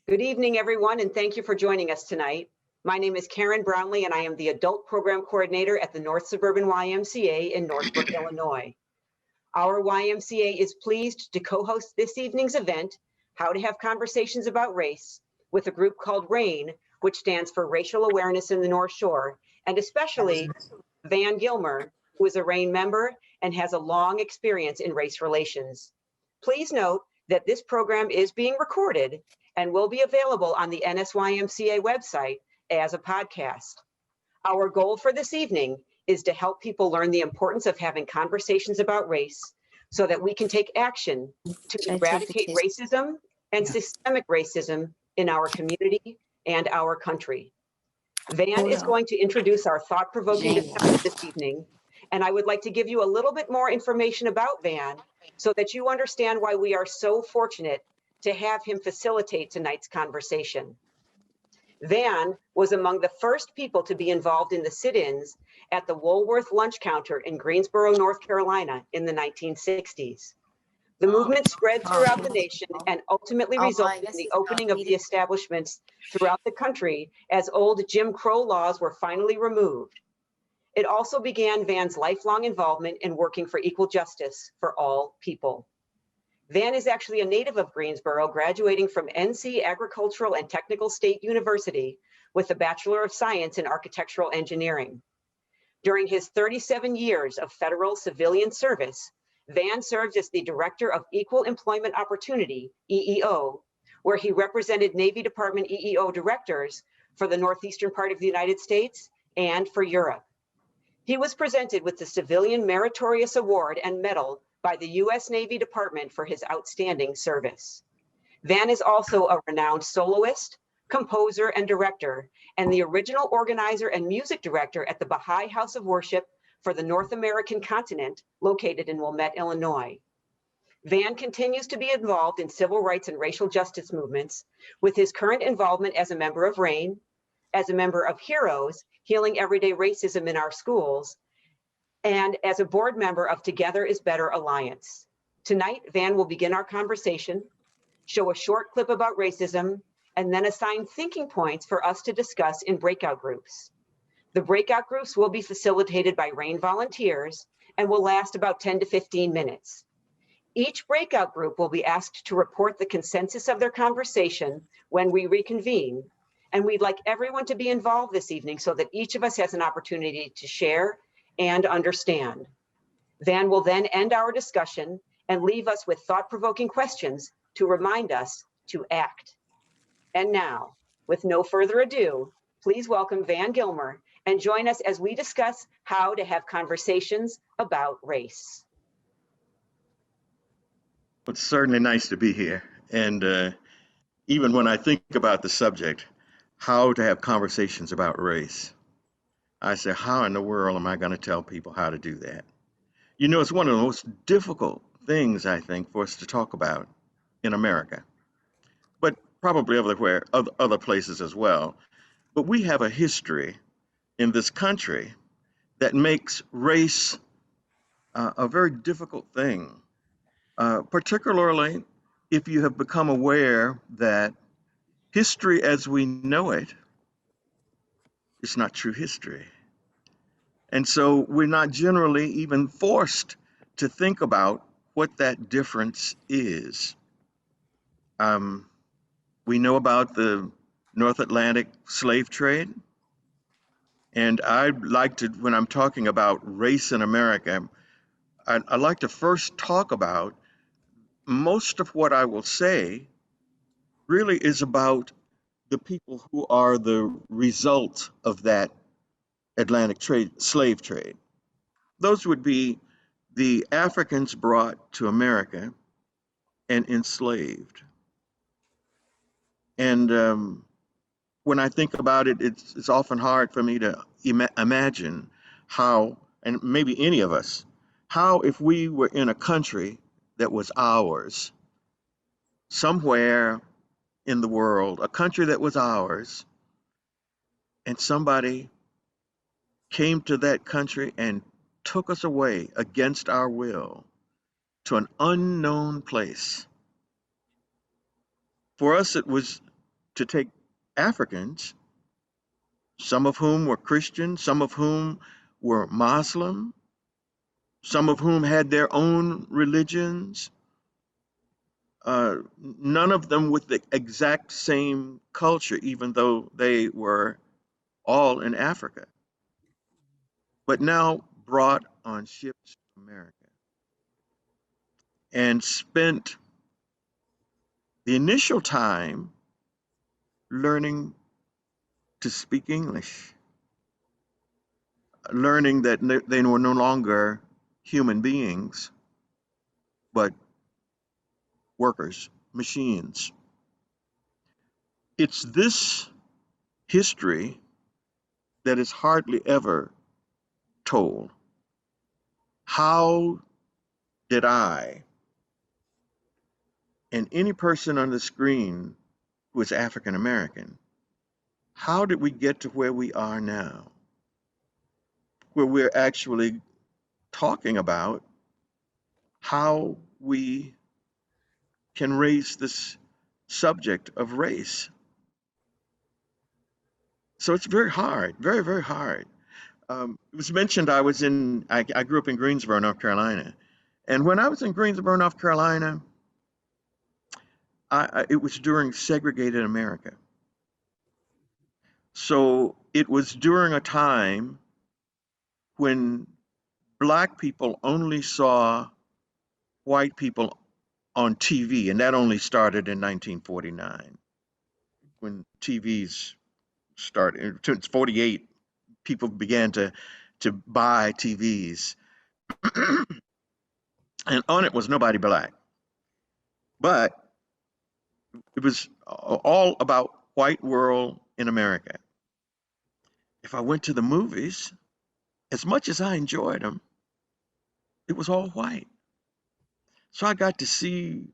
Good evening, everyone, and thank you for joining us tonight. My name is Karen Brownlee, and I am the Adult Program Coordinator at the North Suburban YMCA in Northbrook, Illinois. Our YMCA is pleased to co-host this evening's event, How to Have Conversations About Race, with a group called RAIN, which stands for Racial Awareness in the North Shore, and especially Van Gilmer, who is a RAIN member and has a long experience in race relations. Please note that this program is being recorded and will be available on the NSYMCA website as a podcast. Our goal for this evening is to help people learn the importance of having conversations about race so that we can take action to eradicate racism and systemic racism in our community and our country. Van is going to introduce our thought-provoking discussion this evening, and I would like to give you a little bit more information about Van so that you understand why we are so fortunate to have him facilitate tonight's conversation. Van was among the first people to be involved in the sit-ins at the Woolworth lunch counter in Greensboro, North Carolina in the 1960s. The movement spread throughout the nation and ultimately resulted in the opening of the establishments throughout the country as old Jim Crow laws were finally removed. It also began Van's lifelong involvement in working for equal justice for all people. Van is actually a native of Greensboro, graduating from NC Agricultural and Technical State University with a Bachelor of Science in Architectural Engineering. During his 37 years of federal civilian service, Van served as the Director of Equal Employment Opportunity, EEO, where he represented Navy Department EEO directors for the northeastern part of the United States and for Europe. He was presented with the Civilian Meritorious Award and Medal by the U.S. Navy Department for his outstanding service. Van is also a renowned soloist, composer, and director, and the original organizer and music director at the Baha'i House of Worship for the North American continent, located in Wilmette, Illinois. Van continues to be involved in civil rights and racial justice movements, with his current involvement as a member of RAIN, as a member of HEROES, Healing Everyday Racism in Our Schools, and as a board member of Together is Better Alliance. Tonight, Van will begin our conversation, show a short clip about racism, and then assign thinking points for us to discuss in breakout groups. The breakout groups will be facilitated by RAIN volunteers and will last about 10 to 15 minutes. Each breakout group will be asked to report the consensus of their conversation when we reconvene, and we'd like everyone to be involved this evening so that each of us has an opportunity to share and understand. Van will then end our discussion and leave us with thought-provoking questions to remind us to act. And now, with no further ado, please welcome Van Gilmer and join us as we discuss how to have conversations about race. It's certainly nice to be here. And even when I think about the subject, how to have conversations about race, I say, how in the world am I going to tell people how to do that? You know, it's one of the most difficult things, I think, for us to talk about in America, but probably everywhere, other places as well. But we have a history in this country that makes race a very difficult thing, particularly if you have become aware that history as we know it is not true history. And so we're not generally even forced to think about what that difference is. We know about the North Atlantic slave trade. And I'd like to, when I'm talking about race in America, I'd like to first talk about most of what I will say really is about the people who are the result of that Atlantic slave trade. Those would be the Africans brought to America and enslaved. And when I think about it, it's often hard for me to imagine how, and maybe any of us, how if we were in a country that was ours, somewhere in the world, a country that was ours, and somebody came to that country and took us away against our will to an unknown place. For us, it was to take Africans, some of whom were Christian, some of whom were Muslim, some of whom had their own religions, none of them with the exact same culture, even though they were all in Africa, but now brought on ships to America and spent the initial time learning to speak English, learning that they were no longer human beings, but workers, machines. It's this history that is hardly ever told. How did I and any person on the screen who is African American, how did we get to where we are now, where we're actually talking about how we can raise this subject of race? So it's very hard, very, very hard. It was mentioned I grew up in Greensboro, North Carolina. And when I was in Greensboro, North Carolina, it was during segregated America. So it was during a time when Black people only saw white people on TV, and that only started in 1949 when TVs started. Since 48, people began to buy TVs, and on it was nobody Black. But it was all about white world in America. If I went to the movies, as much as I enjoyed them, it was all white. So I got to see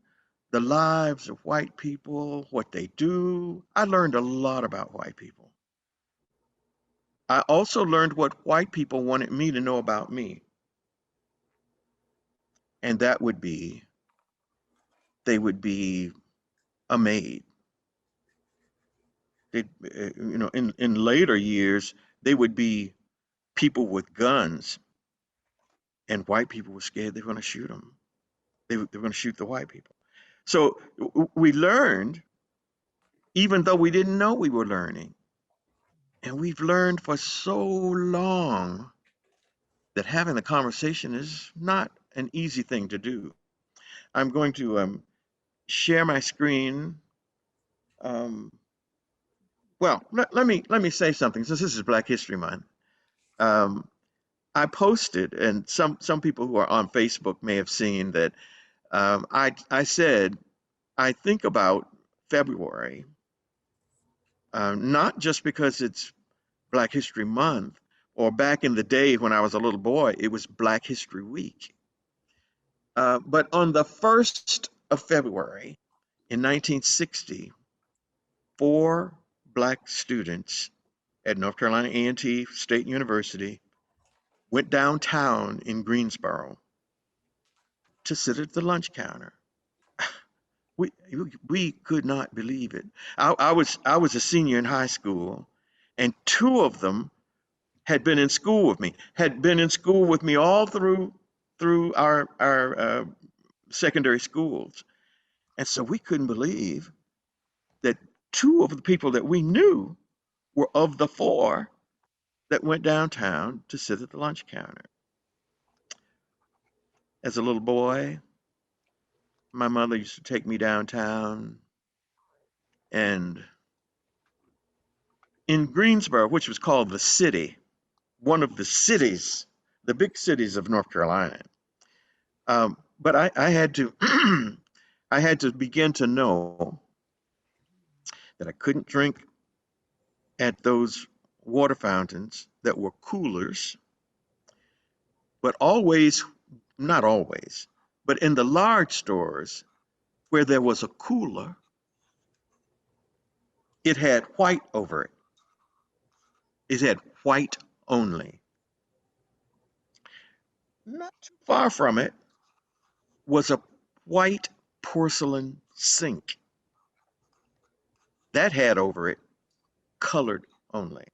the lives of white people, what they do. I learned a lot about white people. I also learned what white people wanted me to know about me, and that would be they would be a maid. They, in later years, they would be people with guns, and white people were scared they were going to shoot them. They were going to shoot the white people. So we learned, even though we didn't know we were learning. And we've learned for so long that having a conversation is not an easy thing to do. I'm going to share my screen. Um, let me say something. Since this is Black History Month, um, I posted, and some people who are on Facebook may have seen that I said I think about February, not just because it's Black History Month, or back in the day when I was a little boy, it was Black History Week. But on the 1st of February in 1960, 4 Black students at North Carolina A&T State University went downtown in Greensboro to sit at the lunch counter. We, we could not believe it. I was a senior in high school, and 2 of them had been in school with me, all through our secondary schools. And so we couldn't believe that 2 of the people that we knew were of the 4 that went downtown to sit at the lunch counter. As a little boy, my mother used to take me downtown, and in Greensboro, which was called the city, one of the cities, the big cities of North Carolina. But I had to I had to begin to know that I couldn't drink at those water fountains that were coolers, but always, not always, but in the large stores where there was a cooler, it had white over it. It had white only. Not too far from it, was a white porcelain sink that had over it colored only.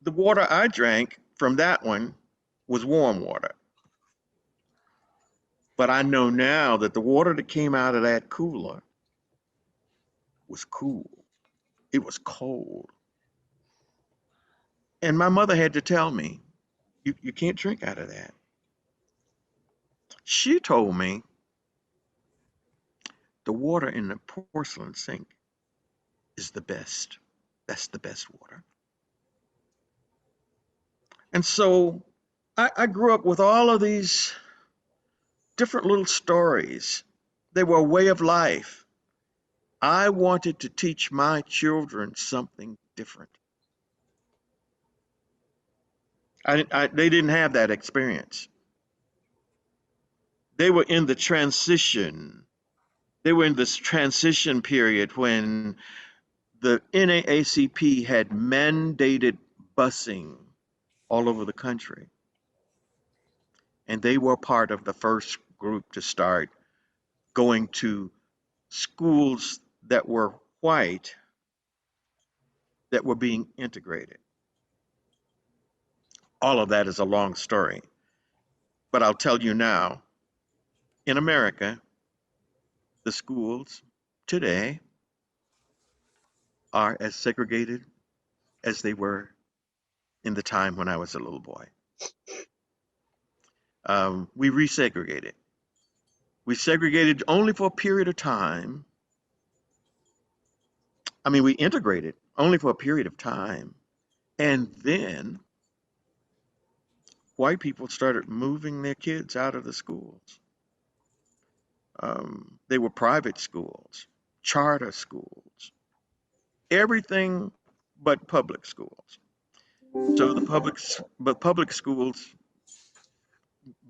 The water I drank from that one was warm water. But I know now that the water that came out of that cooler was cool. It was cold. And my mother had to tell me, you can't drink out of that. She told me the water in the porcelain sink is the best. That's the best water. And so I grew up with all of these different little stories. They were a way of life. I wanted to teach my children something different. They didn't have that experience. They were in the transition. They were in this transition period when the NAACP had mandated busing all over the country. And they were part of the first group to start going to schools that were white that were being integrated. All of that is a long story. But I'll tell you now, in America, the schools today are as segregated as they were in the time when I was a little boy. We resegregated. We segregated only for a period of time. I mean, we integrated only for a period of time. And then white people started moving their kids out of the schools. They were private schools, charter schools, everything but public schools. So but public schools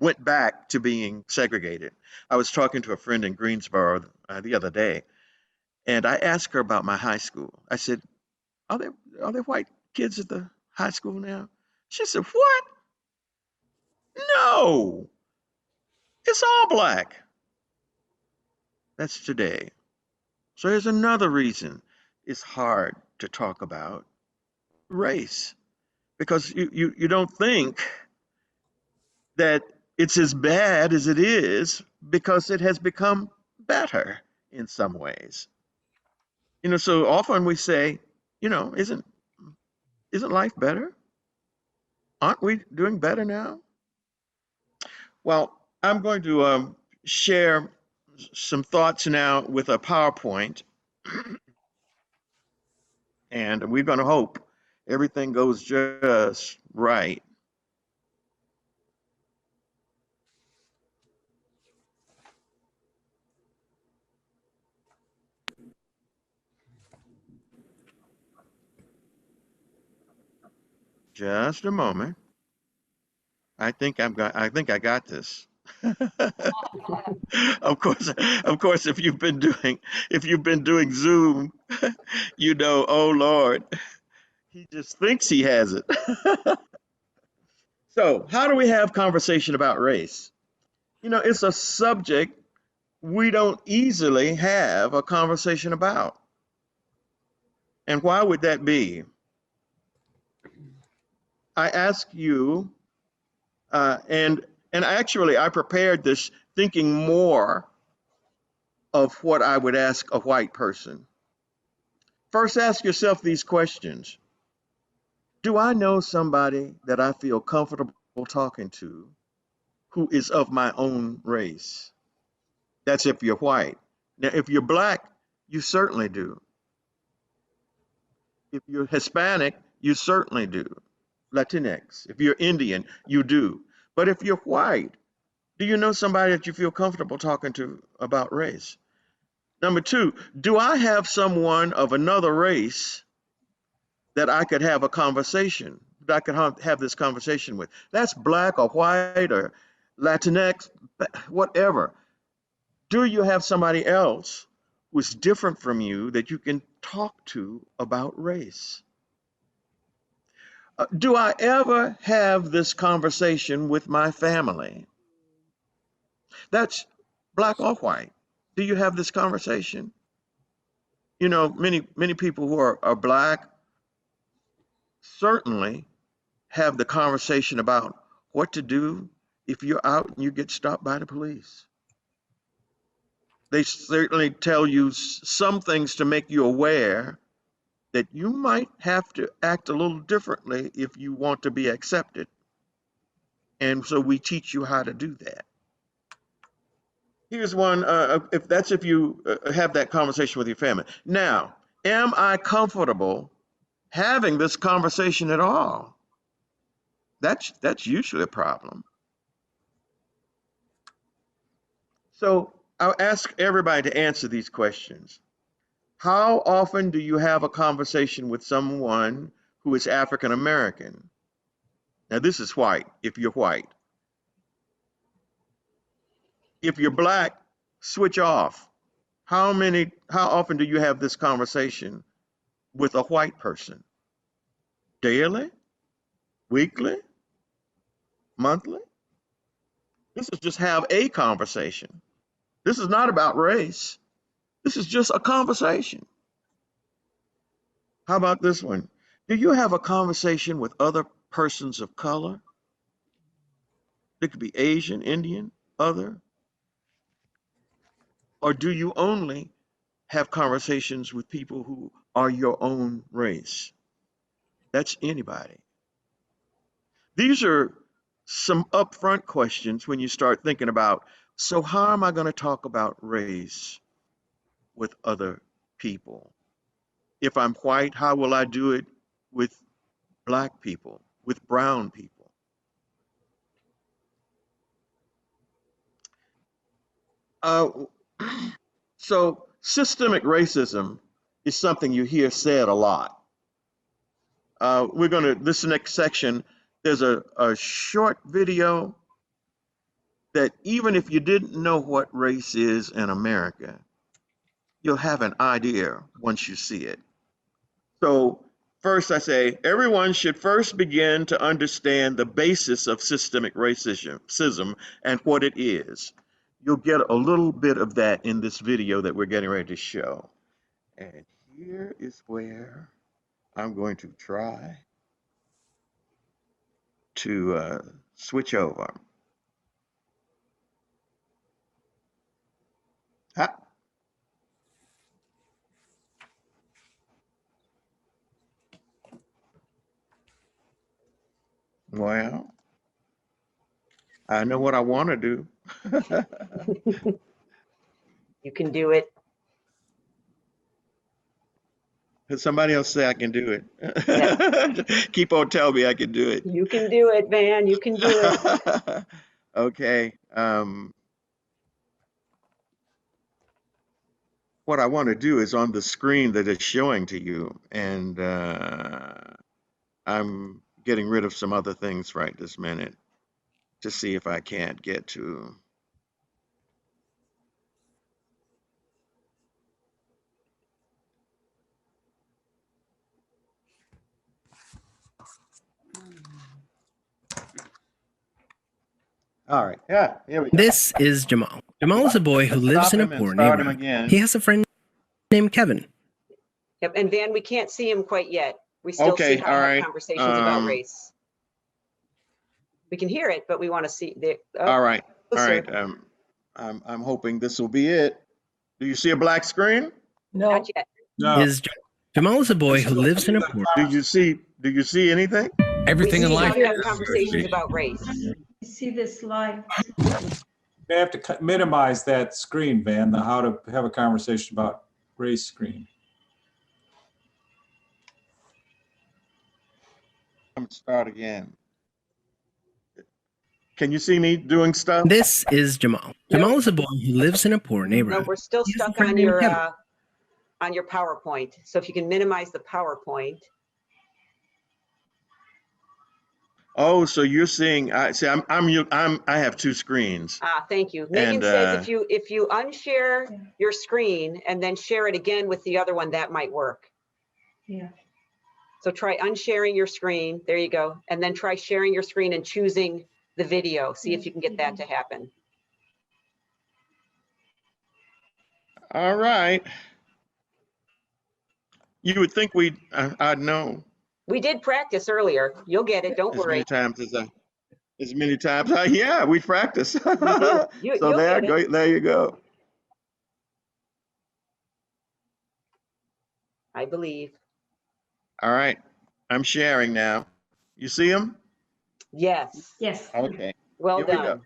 went back to being segregated. I was talking to a friend in Greensboro the other day, and I asked her about my high school. I said, "Are there white kids at the high school now?" She said, "What? No, it's all black." That's today. So here's another reason it's hard to talk about race because you don't think that it's as bad as it is because it has become better in some ways. So often we say, isn't life better? Aren't we doing better now? Well, I'm going to share some thoughts now with a PowerPoint, and we're going to hope everything goes just right. Just a moment. I think I got this. Of course, if you've been doing Zoom, oh Lord, he just thinks he has it. So, how do we have conversation about race? It's a subject we don't easily have a conversation about. And why would that be? I ask you, and actually I prepared this thinking more of what I would ask a white person. First, ask yourself these questions. Do I know somebody that I feel comfortable talking to who is of my own race? That's if you're white. Now, if you're black, you certainly do. If you're Hispanic, you certainly do. Latinx. If you're Indian, you do. But if you're white, do you know somebody that you feel comfortable talking to about race? Number two, do I have someone of another race that I could have a conversation, that I could have this conversation with? That's black or white or Latinx, whatever. Do you have somebody else who's different from you that you can talk to about race? Do I ever have this conversation with my family? That's black or white. Do you have this conversation? You know, many people who are black certainly have the conversation about what to do if you're out and you get stopped by the police. They certainly tell you some things to make you aware that you might have to act a little differently if you want to be accepted. And so we teach you how to do that. Here's one, if you have that conversation with your family. Now, am I comfortable having this conversation at all? That's usually a problem. So I'll ask everybody to answer these questions. How often do you have a conversation with someone who is African American? Now, this is white, if you're white. If you're black, switch off. How often do you have this conversation with a white person? Daily? Weekly? Monthly? This is just have a conversation. This is not about race. This is just a conversation. How about this one? Do you have a conversation with other persons of color? It could be Asian, Indian, other. Or do you only have conversations with people who are your own race? That's anybody. These are some upfront questions when you start thinking about, so how am I going to talk about race with other people? If I'm white, how will I do it with black people, with brown people? Uh, so systemic racism is something you hear said a lot. This next section, there's a short video that even if you didn't know what race is in America, you'll have an idea once you see it. So first I say, everyone should first begin to understand the basis of systemic racism and what it is. You'll get a little bit of that in this video that we're getting ready to show. And here is where I'm going to try to switch over. Ha. Well, I know what I want to do. You can do it. Somebody else say I can do it. Yes. Keep on telling me I can do it. You can do it, Van. You can do it. Okay. What I want to do is on the screen that it's showing to you, and I'm getting rid of some other things right this minute to see if I can't get to. All right. Yeah, here we go. This is Jamal. Jamal is a boy who lives in a poor neighborhood. He has a friend named Kevin. Yep, and Van, we can't see him quite yet. We still see how to have conversations about race. We can hear it, but we want to see the. Oh, all right. I'm hoping this will be it. Do you see a black screen? No. Not yet. No. Jamal is a boy who lives in a poor. Do you see anything? Everything in life. We have conversations about race. You see this slide? They have to minimize that screen, Van, the how to have a conversation about race screen. I'm gonna start again. Can you see me doing stuff? This is Jamal. Jamal is a boy who lives in a poor neighborhood. No, we're still stuck on your PowerPoint. So if you can minimize the PowerPoint. Oh, so you're seeing? I have two screens. Ah, thank you. Megan says if you unshare your screen and then share it again with the other one, that might work. Yeah. So try unsharing your screen. There you go, and then try sharing your screen and choosing the video. See if you can get that to happen. All right. You would think I'd know We did practice earlier. You'll get it. Don't as many worry. times as many times. Yeah, we practice. We did. So You'll get it. there you go. I believe. All right. I'm sharing now. You see them? Yes. Yes. Okay. Well Here we go. done.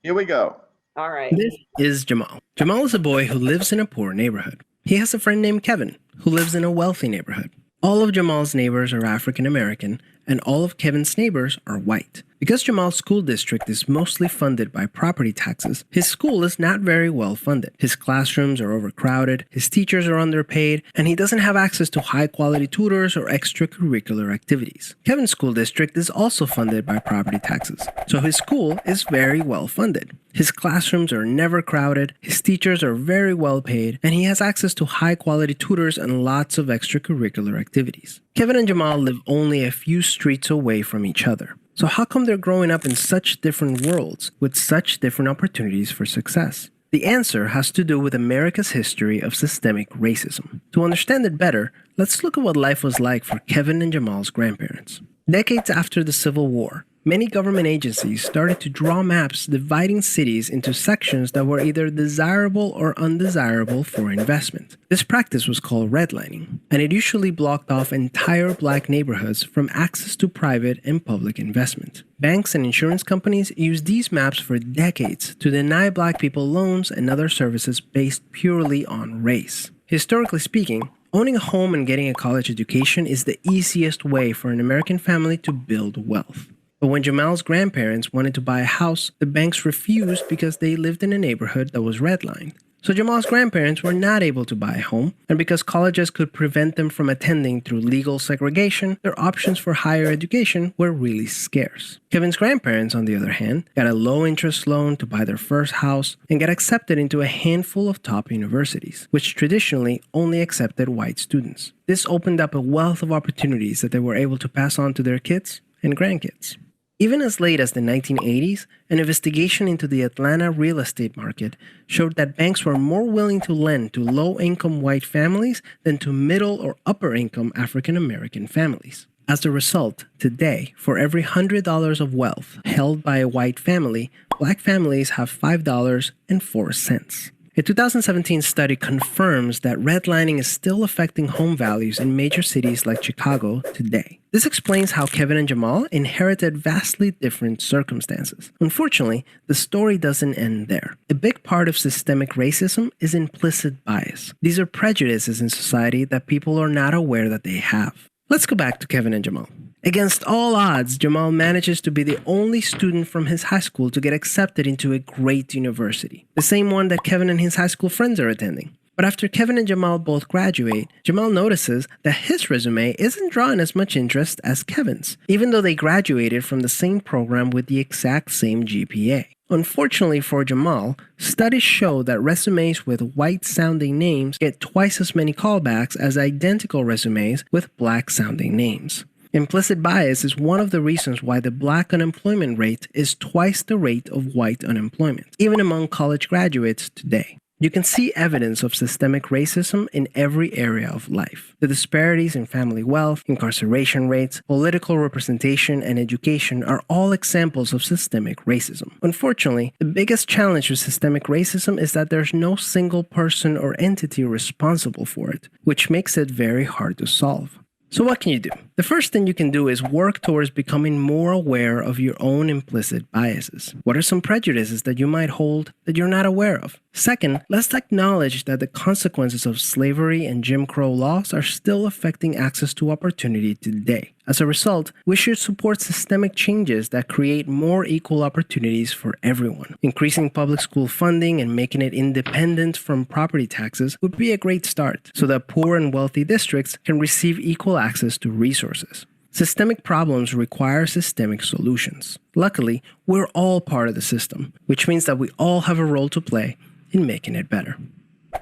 Here we go. All right. This is Jamal. Jamal is a boy who lives in a poor neighborhood. He has a friend named Kevin who lives in a wealthy neighborhood. All of Jamal's neighbors are African American, and all of Kevin's neighbors are white. Because Jamal's school district is mostly funded by property taxes, his school is not very well funded. His classrooms are overcrowded, his teachers are underpaid, and he doesn't have access to high-quality tutors or extracurricular activities. Kevin's school district is also funded by property taxes, so his school is very well funded. His classrooms are never crowded, his teachers are very well paid, and he has access to high-quality tutors and lots of extracurricular activities. Kevin and Jamal live only a few streets away from each other. So how come they're growing up in such different worlds with such different opportunities for success? The answer has to do with America's history of systemic racism. To understand it better, let's look at what life was like for Kevin and Jamal's grandparents. Decades after the Civil War, many government agencies started to draw maps dividing cities into sections that were either desirable or undesirable for investment. This practice was called redlining, and it usually blocked off entire black neighborhoods from access to private and public investment. Banks and insurance companies used these maps for decades to deny black people loans and other services based purely on race. Historically speaking, owning a home and getting a college education is the easiest way for an American family to build wealth. But when Jamal's grandparents wanted to buy a house, the banks refused because they lived in a neighborhood that was redlined. So Jamal's grandparents were not able to buy a home, and because colleges could prevent them from attending through legal segregation, their options for higher education were really scarce. Kevin's grandparents, on the other hand, got a low-interest loan to buy their first house and got accepted into a handful of top universities, which traditionally only accepted white students. This opened up a wealth of opportunities that they were able to pass on to their kids and grandkids. Even as late as the 1980s, an investigation into the Atlanta real estate market showed that banks were more willing to lend to low-income white families than to middle or upper-income African-American families. As a result, today, for every $100 of wealth held by a white family, black families have $5.04. A 2017 study confirms that redlining is still affecting home values in major cities like Chicago today. This explains how Kevin and Jamal inherited vastly different circumstances. Unfortunately, the story doesn't end there. A big part of systemic racism is implicit bias. These are prejudices in society that people are not aware that they have. Let's go back to Kevin and Jamal. Against all odds, Jamal manages to be the only student from his high school to get accepted into a great university, the same one that Kevin and his high school friends are attending. But after Kevin and Jamal both graduate, Jamal notices that his resume isn't drawing as much interest as Kevin's, even though they graduated from the same program with the exact same GPA. Unfortunately for Jamal, studies show that resumes with white-sounding names get twice as many callbacks as identical resumes with black-sounding names. Implicit bias is one of the reasons why the black unemployment rate is twice the rate of white unemployment, even among college graduates today. You can see evidence of systemic racism in every area of life. The disparities in family wealth, incarceration rates, political representation, and education are all examples of systemic racism. Unfortunately, the biggest challenge with systemic racism is that there's no single person or entity responsible for it, which makes it very hard to solve. So what can you do? The first thing you can do is work towards becoming more aware of your own implicit biases. What are some prejudices that you might hold that you're not aware of? Second, let's acknowledge that the consequences of slavery and Jim Crow laws are still affecting access to opportunity today. As a result, we should support systemic changes that create more equal opportunities for everyone. Increasing public school funding and making it independent from property taxes would be a great start, so that poor and wealthy districts can receive equal access to resources. Systemic problems require systemic solutions. Luckily, we're all part of the system, which means that we all have a role to play in making it better.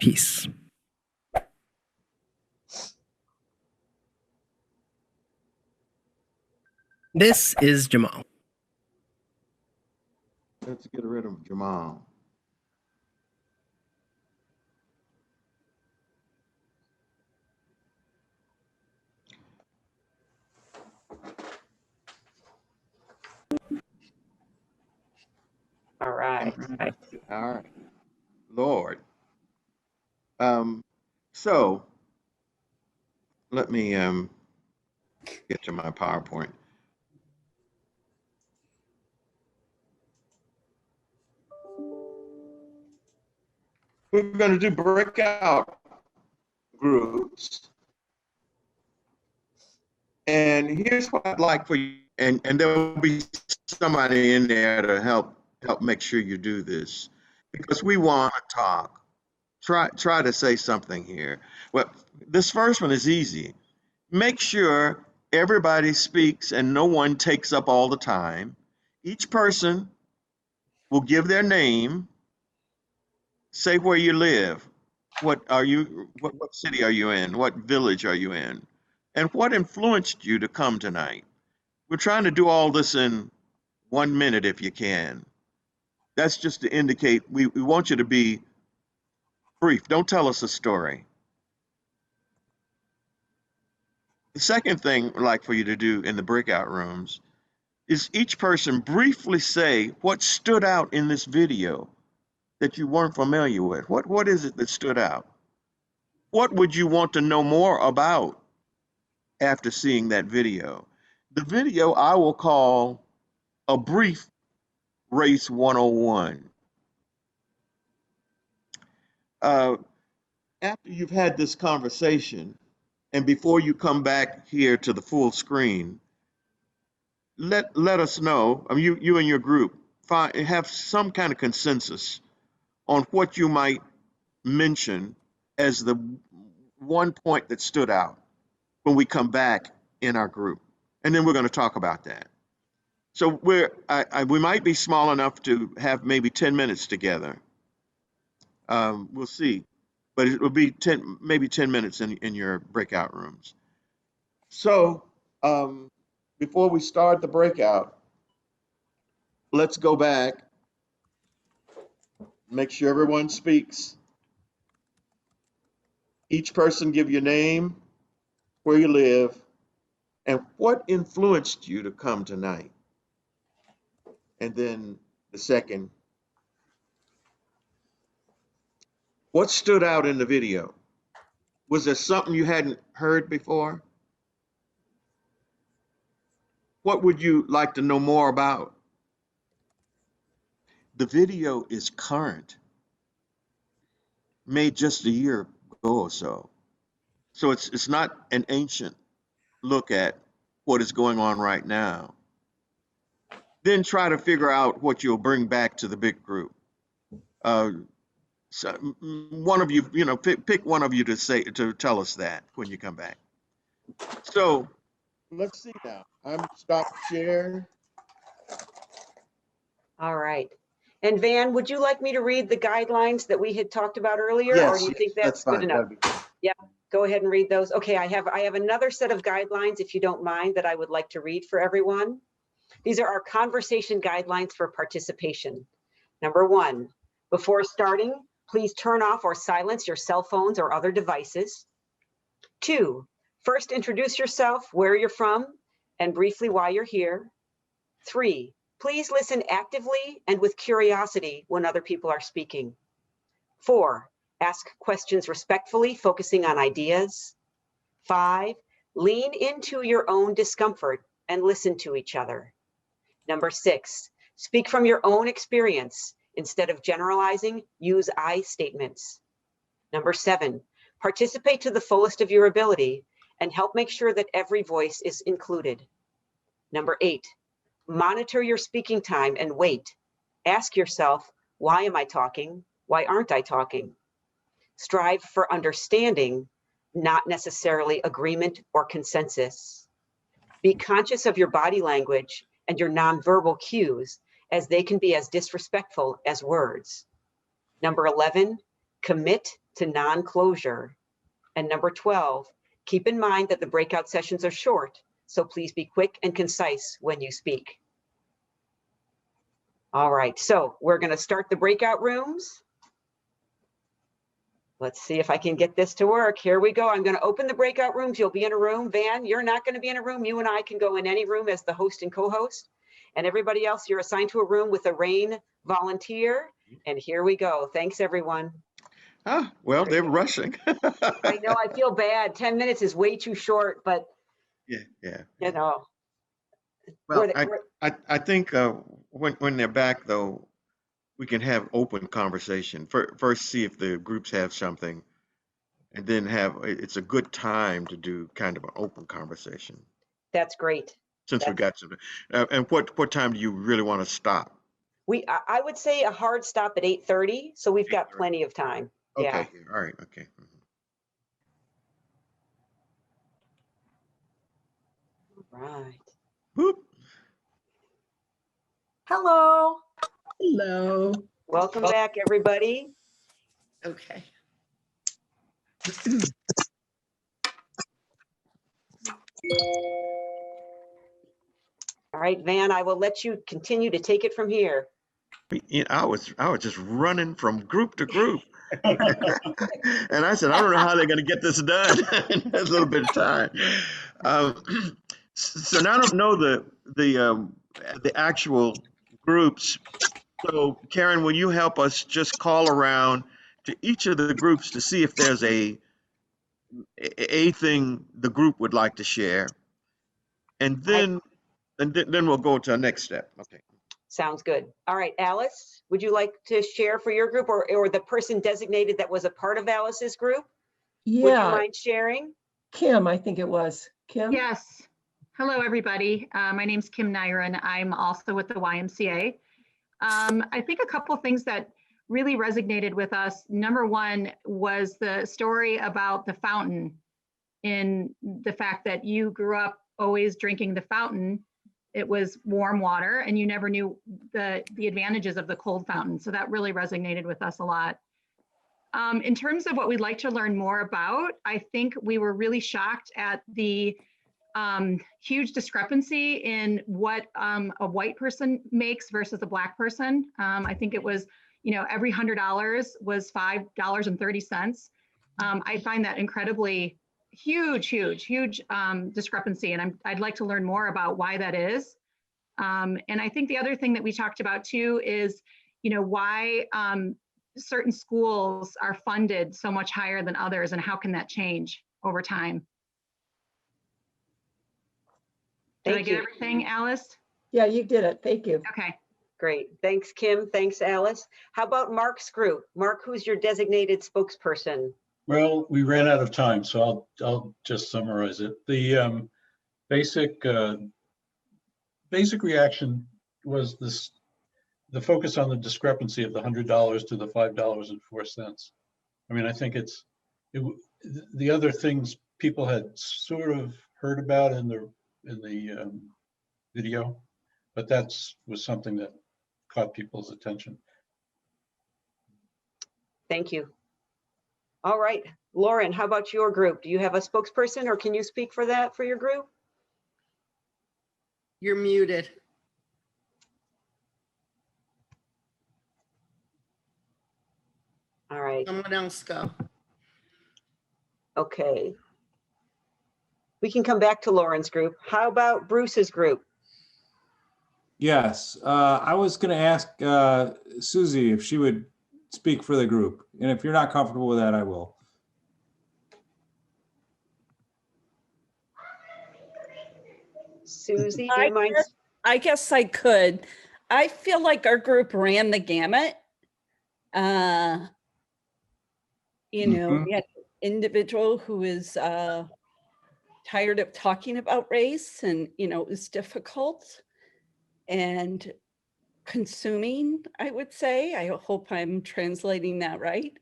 Peace. This is Jamal. Let's get rid of Jamal. All right. All right. Lord. So let me get to my PowerPoint. We're going to do breakout groups. And here's what I'd like for you, and there'll be somebody in there to help make sure you do this, because we want to talk. Try to say something here. Well, this first one is easy. Make sure everybody speaks and no one takes up all the time. Each person will give their name, say where you live, what city are you in, what village are you in, and what influenced you to come tonight. We're trying to do all this in 1 minute if you can. That's just to indicate we want you to be brief. Don't tell us a story. The second thing I'd like for you to do in the breakout rooms is each person briefly say what stood out in this video that you weren't familiar with. What is it that stood out? What would you want to know more about after seeing that video? The video I will call a brief Race 101. After you've had this conversation, and before you come back here to the full screen, let us know. I mean, you and your group have some kind of consensus on what you might mention as the one point that stood out when we come back in our group, and then we're going to talk about that. So we might be small enough to have maybe 10 minutes together. We'll see, but it will be maybe 10 minutes in your breakout rooms. So before we start the breakout, let's go back, make sure everyone speaks. Each person give your name, where you live, and what influenced you to come tonight. And then the second, what stood out in the video? Was there something you hadn't heard before? What would you like to know more about? The video is current, made just a year ago or so. So it's not an ancient look at what is going on right now. Then try to figure out what you'll bring back to the big group. So one of you, pick one of you to tell us that when you come back. So let's see now. I'm stop share. All right. And Van, would you like me to read the guidelines that we had talked about earlier? Yes, or do you think that's fine. good enough? That'd be good. Yeah, go ahead and read those. Okay, I have another set of guidelines, if you don't mind, that I would like to read for everyone. These are our conversation guidelines for participation. Number 1, before starting, please turn off or silence your cell phones or other devices. 2, first introduce yourself, where you're from, and briefly why you're here. 3, please listen actively and with curiosity when other people are speaking. 4, ask questions respectfully, focusing on ideas. 5, lean into your own discomfort and listen to each other. Number 6, speak from your own experience. Instead of generalizing, use I statements. Number 7, participate to the fullest of your ability and help make sure that every voice is included. Number 8, monitor your speaking time and wait. Ask yourself, why am I talking? Why aren't I talking? Strive for understanding, not necessarily agreement or consensus. Be conscious of your body language and your nonverbal cues, as they can be as disrespectful as words. Number 11, commit to non-closure. And number 12, keep in mind that the breakout sessions are short, so please be quick and concise when you speak. All right, so we're going to start the breakout rooms. Let's see if I can get this to work. Here we go. I'm going to open the breakout rooms. You'll be in a room. Van, you're not going to be in a room. You and I can go in any room as the host and co-host. And everybody else, you're assigned to a room with a RAIN volunteer. And here we go. Thanks, everyone. Ah, well, they're rushing. I know, I feel bad. 10 minutes is way too short, but Yeah. you know. Well, we're- I think when they're back, though, we can have open conversation. First, see if the groups have something, and then it's a good time to do kind of an open conversation. That's great. Since we got something. And what time do you really want to stop? I would say a hard stop at 8:30, so we've got 8:30. plenty of time. Okay, Yeah. all right, okay. Right. Whoop. Hello. Hello. Welcome back, everybody. Okay. All right, Van, I will let you continue to take it from here. You know, I was just running from group to group. And I said, I don't know how they're going to get this done in a little bit of time. So now I don't know the actual groups. So Karen, will you help us just call around to each of the groups to see if there's a thing the group would like to share, and then we'll go to our next step. Okay. Sounds good. All right, Alice, would you like to share for your group, or the person designated that was a part of Alice's group? Would you Yeah, mind sharing? Kim, I think it was. Kim? Yes. Hello, everybody. My name's Kim Nyron. I'm also with the YMCA. I think a couple things that really resonated with us. Number one was the story about the fountain, in the fact that you grew up always drinking the fountain. It was warm water and you never knew the advantages of the cold fountain. So that really resonated with us a lot. In terms of what we'd like to learn more about, I think we were really shocked at the huge discrepancy in what a white person makes versus a black person. I think it was, every $100 was $5.30. I find that incredibly huge discrepancy, and I'd like to learn more about why that is. And I think the other thing that we talked about too is, why certain schools are funded so much higher than others, and how can that change over time? Did I get everything, Alice? Yeah, you did it. Thank you. Okay. Great. Thanks, Kim. Thanks, Alice. How about Mark's group? Mark, who's your designated spokesperson? Well, we ran out of time, so I'll just summarize it. The basic reaction was the focus on the discrepancy of the $100 to the $5.04. I mean, I think the other things people had sort of heard about in the video, but was something that caught people's attention. Thank you. All right, Lauren, how about your group? Do you have a spokesperson, or can you speak for that for your group? You're muted. All right. Someone else go. Okay. We can come back to Lauren's group. How about Bruce's group? Yes, I was going to ask Susie if she would speak for the group. And if you're not comfortable with that, I will. Susie, do you mind? I guess I could. I feel like our group ran the gamut. We had an individual who is tired of talking about race, and it was difficult and consuming, I would say. I hope I'm translating that right.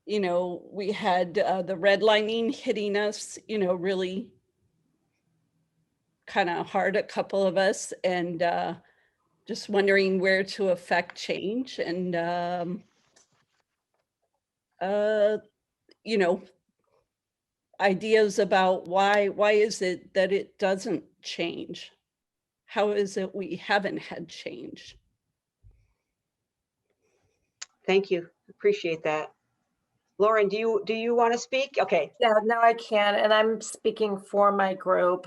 We had the redlining hitting us, really kind of hard, a couple of us, and just wondering where to affect change, and ideas about why is it that it doesn't change? How is it we haven't had change? Thank you. Appreciate that. Lauren, do you want to speak? Okay. Yeah, no, I can. And I'm speaking for my group.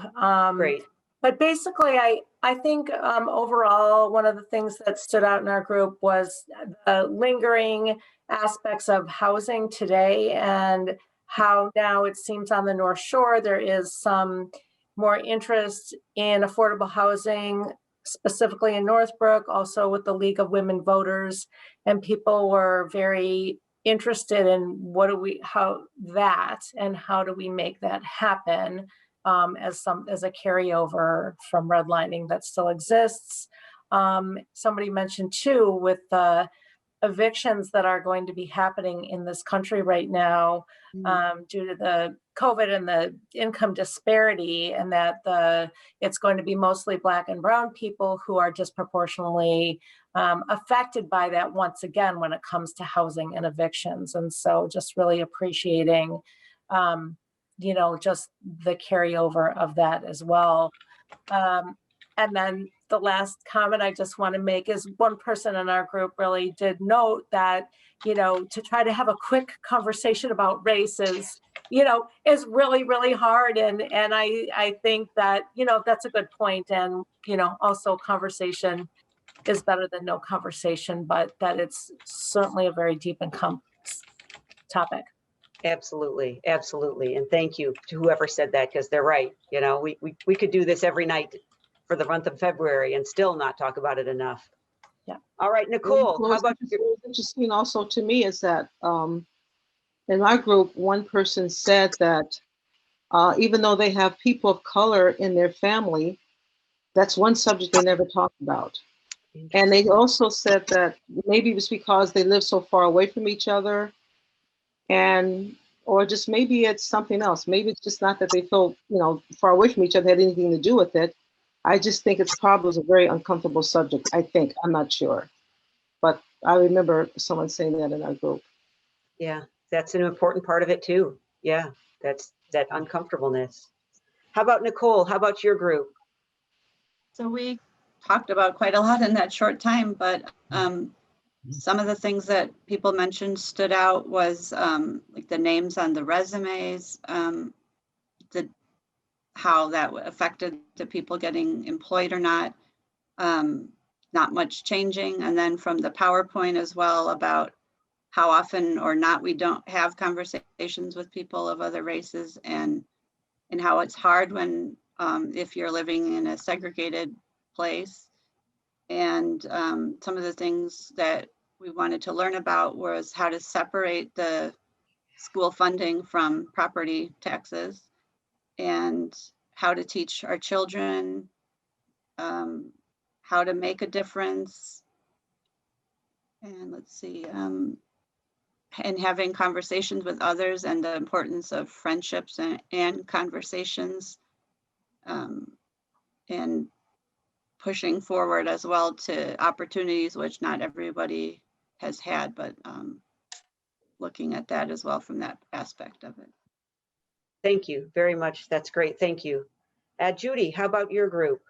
Great. But basically, I think overall, one of the things that stood out in our group was the lingering aspects of housing today and how now it seems on the North Shore there is some more interest in affordable housing, specifically in Northbrook, also with the League of Women Voters, and people were very interested in how do we make that happen. As a carryover from redlining that still exists. Somebody mentioned too, with the evictions that are going to be happening in this country right now due to the COVID and the income disparity, and that it's going to be mostly Black and Brown people who are disproportionately affected by that once again when it comes to housing and evictions. And so just really appreciating just the carryover of that as well. And then the last comment I just want to make is one person in our group really did note that, to try to have a quick conversation about race is really, really hard. And I think that, that's a good point. And, also conversation is better than no conversation, but that it's certainly a very deep and complex topic. Absolutely. Absolutely. And thank you to whoever said that, because they're right. We could do this every night for the month of February and still not talk about it enough. Yeah. All right, Nicole, how about you? What's interesting also to me is that in my group, one person said that even though they have people of color in their family, that's one subject they never talk about. And they also said that maybe it was because they live so far away from each other, or just maybe it's something else. Maybe it's just not that they feel, far away from each other, had anything to do with it. I just think it's probably a very uncomfortable subject. I think, I'm not sure, but I remember someone saying that in our group. Yeah, that's an important part of it too. Yeah, that's that uncomfortableness. How about Nicole? How about your group? So we talked about quite a lot in that short time, but some of the things that people mentioned stood out was like the names on the resumes, how that affected the people getting employed or not. Not much changing. And then from the PowerPoint as well about how often or not we don't have conversations with people of other races, and how it's hard when if you're living in a segregated place. And some of the things that we wanted to learn about was how to separate the school funding from property taxes, and how to teach our children how to make a difference. And let's see, and having conversations with others, and the importance of friendships and conversations, and pushing forward as well to opportunities which not everybody has had, but looking at that as well from that aspect of it. Thank you very much. That's great. Thank you. Judy, how about your group?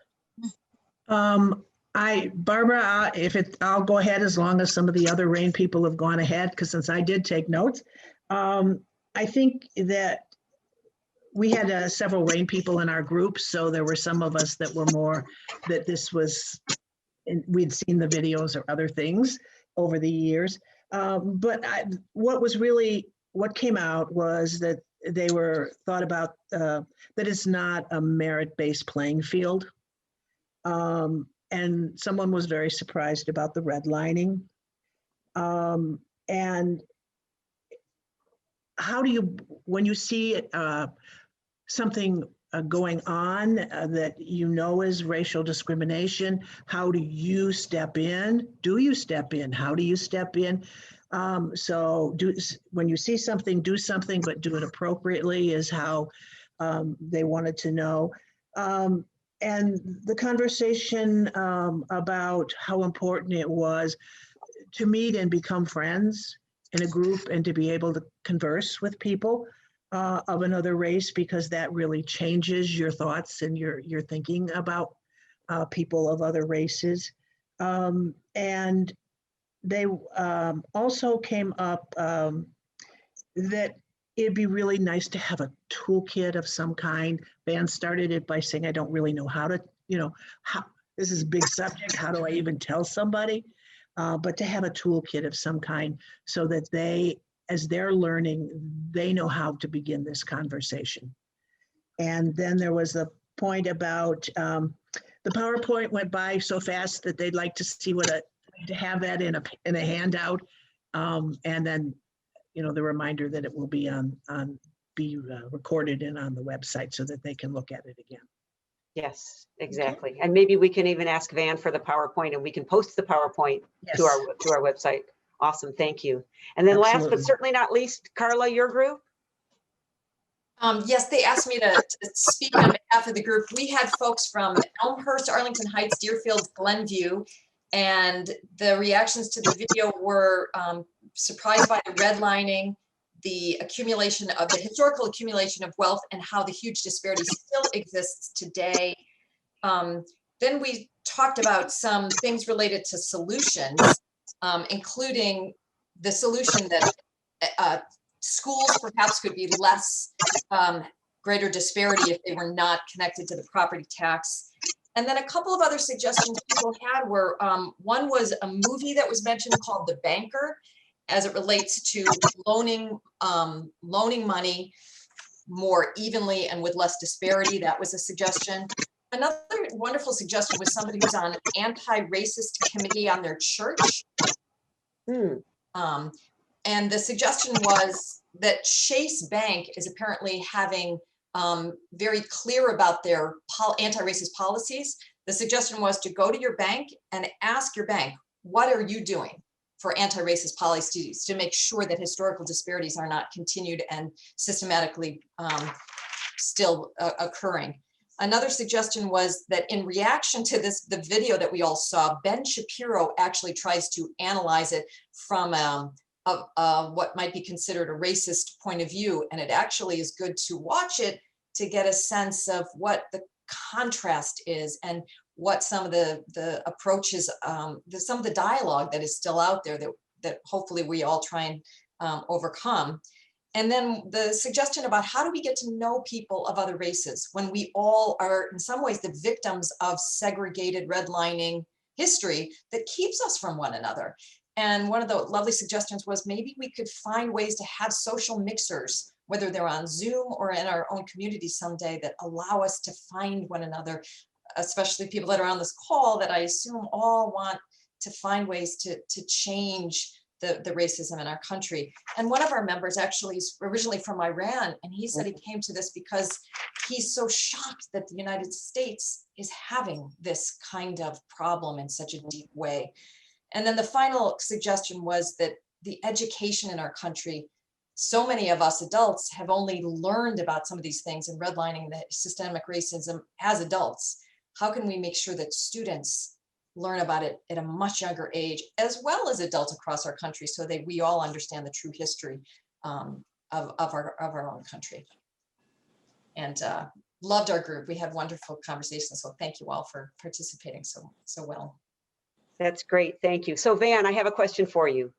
Barbara, I'll go ahead as long as some of the other RAIN people have gone ahead, because since I did take notes, I think that we had several RAIN people in our group, so there were some of us that were more that this was, and we'd seen the videos or other things over the years. But what came out was that they were thought about that it's not a merit-based playing field. And someone was very surprised about the redlining. And how do you, when you see something going on that is racial discrimination, how do you step in? Do you step in? How do you step in? When you see something, do something, but do it appropriately is how they wanted to know. And the conversation about how important it was to meet and become friends in a group, and to be able to converse with people of another race, because that really changes your thoughts and your thinking about people of other races. And they also came up that it'd be really nice to have a toolkit of some kind. Van started it by saying, I don't really know how to, how, this is a big subject. How do I even tell somebody? But to have a toolkit of some kind so that they, as they're learning, they know how to begin this conversation. And then there was the point about the PowerPoint went by so fast that they'd like to see to have that in a handout. And then, the reminder that it will be recorded and on the website so that they can look at it again. Yes, exactly. And maybe we can even ask Van for the PowerPoint and we can post the PowerPoint to our website. Awesome, thank you. And then last but certainly not least, Carla, your group? Yes, they asked me to speak on behalf of the group. We had folks from Elmhurst, Arlington Heights, Deerfield, Glenview, and the reactions to the video were surprised by the redlining, the historical accumulation of wealth, and how the huge disparity still exists today. Then we talked about some things related to solutions, including the solution that schools perhaps could be less greater disparity if they were not connected to the property tax. And then a couple of other suggestions people had were, one was a movie that was mentioned called The Banker, as it relates to loaning money more evenly and with less disparity. That was a suggestion. Another wonderful suggestion was somebody who's on an anti-racist committee on their church. And the suggestion was that Chase Bank is apparently having very clear about their anti-racist policies. The suggestion was to go to your bank and ask your bank, what are you doing for anti-racist policies to make sure that historical disparities are not continued and systematically still occurring. Another suggestion was that in reaction to the video that we all saw, Ben Shapiro actually tries to analyze it from what might be considered a racist point of view. And it actually is good to watch it to get a sense of what the contrast is and what some of the approaches, some of the dialogue that is still out there that hopefully we all try and overcome. And then the suggestion about how do we get to know people of other races when we all are in some ways the victims of segregated redlining history that keeps us from one another. And one of the lovely suggestions was maybe we could find ways to have social mixers, whether they're on Zoom or in our own community someday, that allow us to find one another, especially people that are on this call that I assume all want to find ways to change the racism in our country. And one of our members actually is originally from Iran, and he said he came to this because he's so shocked that the United States is having this kind of problem in such a deep way. And then the final suggestion was that the education in our country, so many of us adults have only learned about some of these things and redlining the systemic racism as adults. How can we make sure that students learn about it at a much younger age, as well as adults across our country, so that we all understand the true history of our own country? And loved our group. We had wonderful conversations. So thank you all for participating so well. That's great, thank you. So Van, I have a question for you.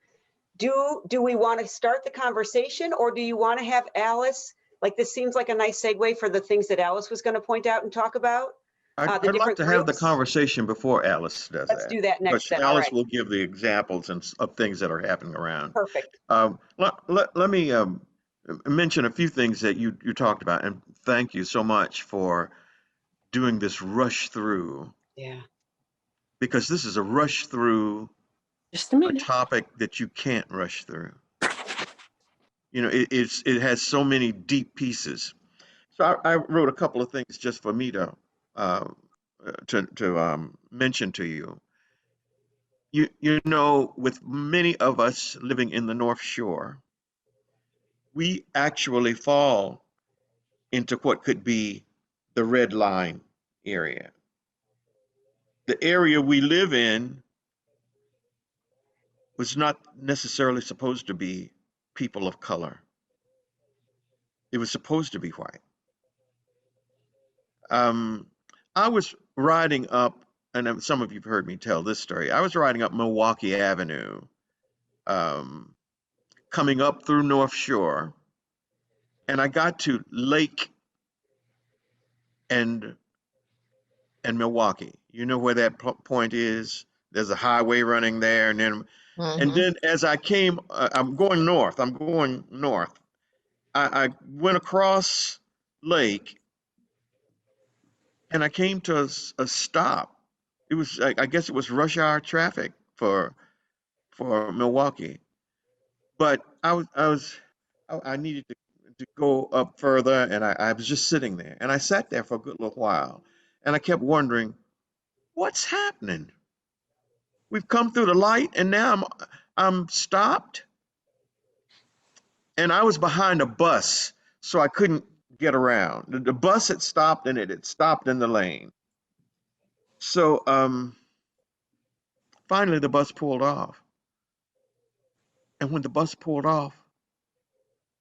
Do we want to start the conversation, or do you want to have Alice, like this seems like a nice segue for the things that Alice was going to point out and talk about? I'd like to have the conversation before Alice does that. Let's do that next. But Alice will give the examples of things that are happening around. Perfect. Let me mention a few things that you talked about, and thank you so much for doing this rush through. Yeah. Because this is a rush through a topic that you can't rush through. You know, it has so many deep pieces. So I wrote a couple of things just for me to mention to you. You know, with many of us living in the North Shore, we actually fall into what could be the red line area. The area we live in was not necessarily supposed to be people of color. It was supposed to be white. I was riding up, and some of you have heard me tell this story. I was riding up Milwaukee Avenue, coming up through North Shore, and I got to Lake and Milwaukee. You know where that point is? There's a highway running there, and then as I came, I'm going north. I'm going north. I went across Lake, and I came to a stop. It was, I guess, it was rush hour traffic for Milwaukee. But I needed to go up further, and I was just sitting there, and I sat there for a good little while, and I kept wondering, what's happening? We've come through the light, and now I'm stopped, and I was behind a bus, so I couldn't get around. The bus had stopped, and it had stopped in the lane. So finally, the bus pulled off, and when the bus pulled off,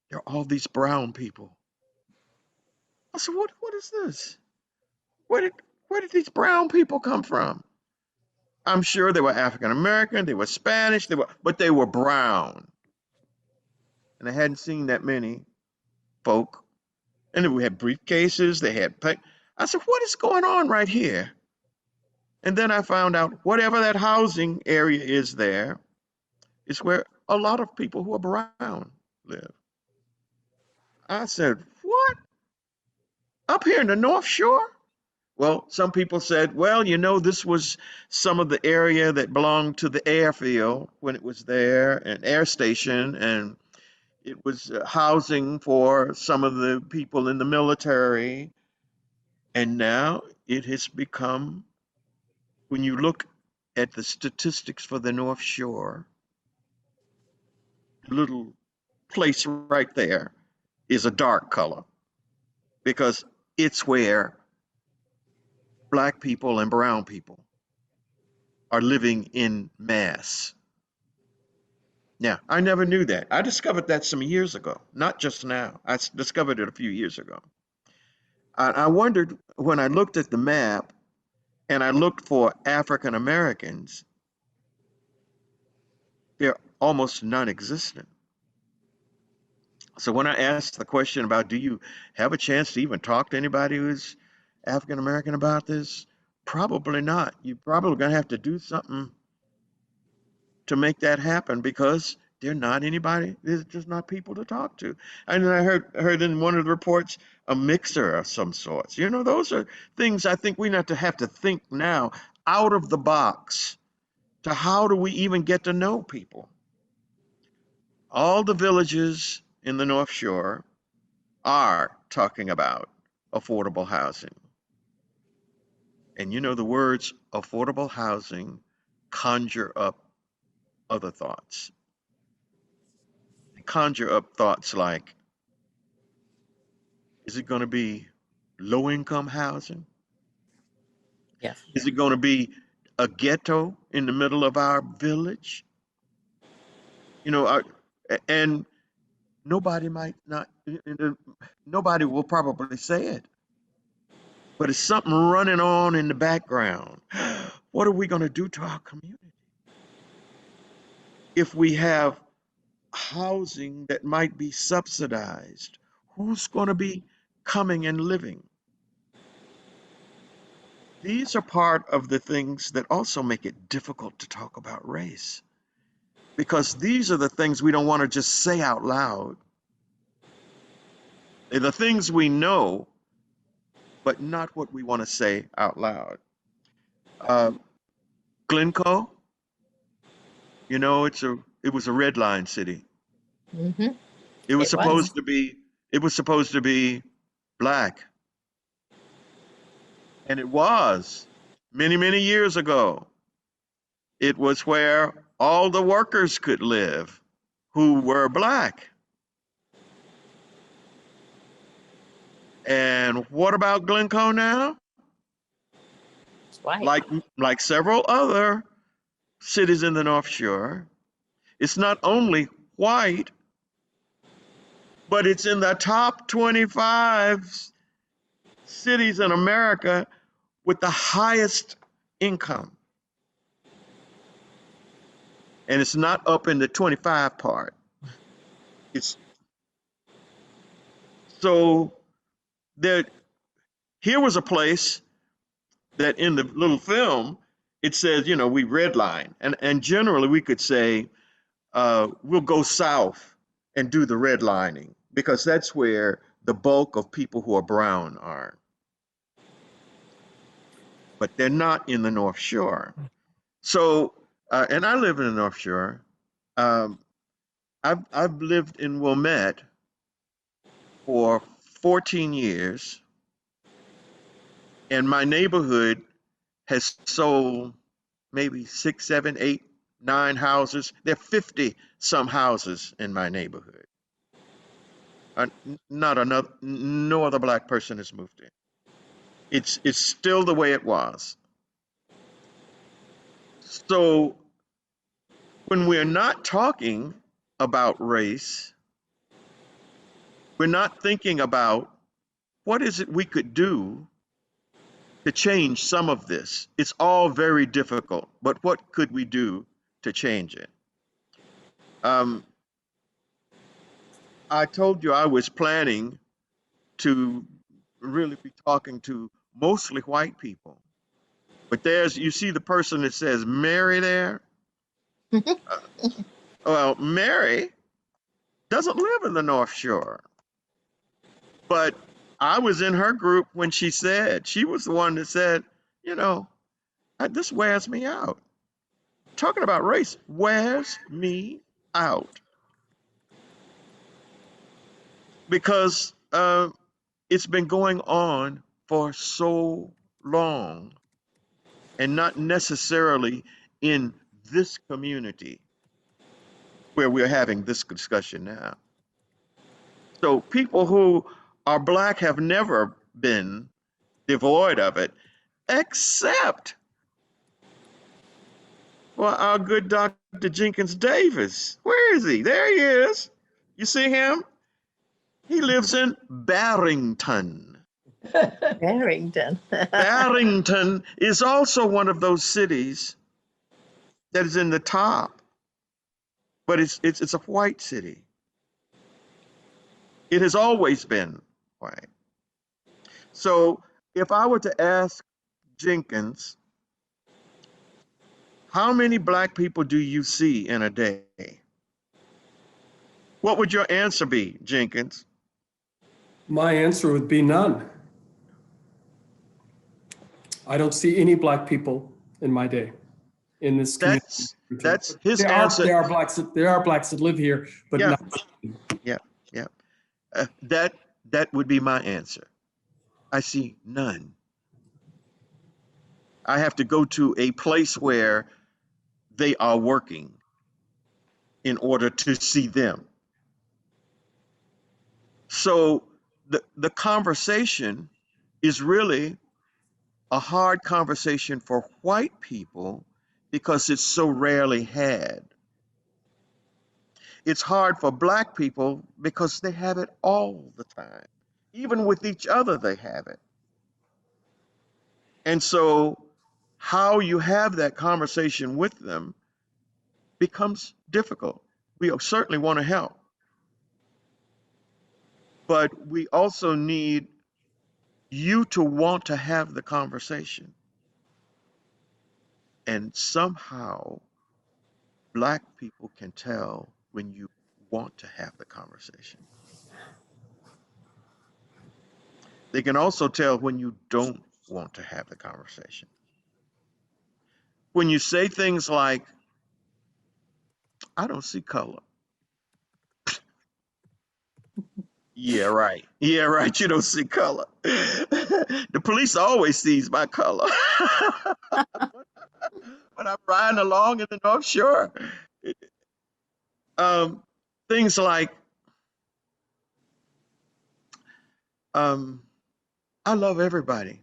there are all these brown people. I said, what is this? Where did where did these brown people come from? I'm sure they were African American, they were Spanish, but they were brown. And I hadn't seen that many folk. And then we had briefcases, they had I said, what is going on right here? And then I found out whatever that housing area is there is where a lot of people who are brown live. I said, what? Up here in the North Shore? Well, some people said, well, this was some of the area that belonged to the airfield when it was there, an air station, and it was housing for some of the people in the military. And now it has become, when you look at the statistics for the North Shore, the little place right there is a dark color because it's where Black people and brown people are living in mass. Yeah, I never knew that. I discovered that some years ago, not just now. I discovered it a few years ago. I wondered when I looked at the map and I looked for African Americans, they're almost non-existent. So when I asked the question about, do you have a chance to even talk to anybody who's African American about this? Probably not. You're probably going to have to do something to make that happen because they're not anybody. There's just not people to talk to. And then I heard in one of the reports a mixer of some sorts. Those are things I think we have to think now out of the box to how do we even get to know people. All the villages in the North Shore are talking about affordable housing. And the words affordable housing conjure up other thoughts. They conjure up thoughts like, is it going to be low income housing? Yes. Is it going to be a ghetto in the middle of our village? And nobody might not, nobody will probably say it, but it's something running on in the background. What are we going to do to our community if we have housing that might be subsidized? Who's going to be coming and living? These are part of the things that also make it difficult to talk about race, because these are the things we don't want to just say out loud. They're the things we know, but not what we want to say out loud. Glencoe, it was a red line city. Mm-hmm. It was supposed to be Black. And it was many, many years ago. It was where all the workers could live who were Black. And what about Glencoe now? It's white. Like several other cities in the North Shore, it's not only white, but it's in the top 25 cities in America with the highest income. And it's not up in the 25 part. It's So there, here was a place that in the little film, it says, we redline. And generally we could say, we'll go south and do the redlining because that's where the bulk of people who are brown are. But they're not in the North Shore. So, and I live in the North Shore. Um, I've lived in Wilmette for 14 years, and my neighborhood has sold maybe 6, 7, 8, 9 houses. There are 50 some houses in my neighborhood. No other black person has moved in. It's still the way it was. So when we're not talking about race, we're not thinking about what is it we could do to change some of this. It's all very difficult, but what could we do to change it? I told you I was planning to really be talking to mostly white people. But you see the person that says Mary there? Well, Mary doesn't live in the North Shore. But I was in her group when she was the one that said, this wears me out. Talking about race wears me out. Because it's been going on for so long and not necessarily in this community where we're having this discussion now. So people who are black have never been devoid of it, except for our good Dr. Jenkins Davis. Where is he? There he is. You see him? He lives in Barrington. Barrington. Barrington is also one of those cities that is in the top, but it's a white city. It has always been white. So if I were to ask Jenkins, how many black people do you see in a day? What would your answer be, Jenkins? My answer would be none. I don't see any black people in my day in this community. That's his answer. There are blacks that live here, but yeah. not. Yeah. That would be my answer. I see none. I have to go to a place where they are working in order to see them. So the conversation is really a hard conversation for white people because it's so rarely had. It's hard for black people because they have it all the time. Even with each other, they have it. And so how you have that conversation with them becomes difficult. We certainly want to help, but we also need you to want to have the conversation. And somehow black people can tell when you want to have the conversation. They can also tell when you don't want to have the conversation. When you say things like, I don't see color. Yeah, right. Yeah, right. You don't see color. The police always sees my color. When I'm riding along in the North Shore. Things like, I love everybody.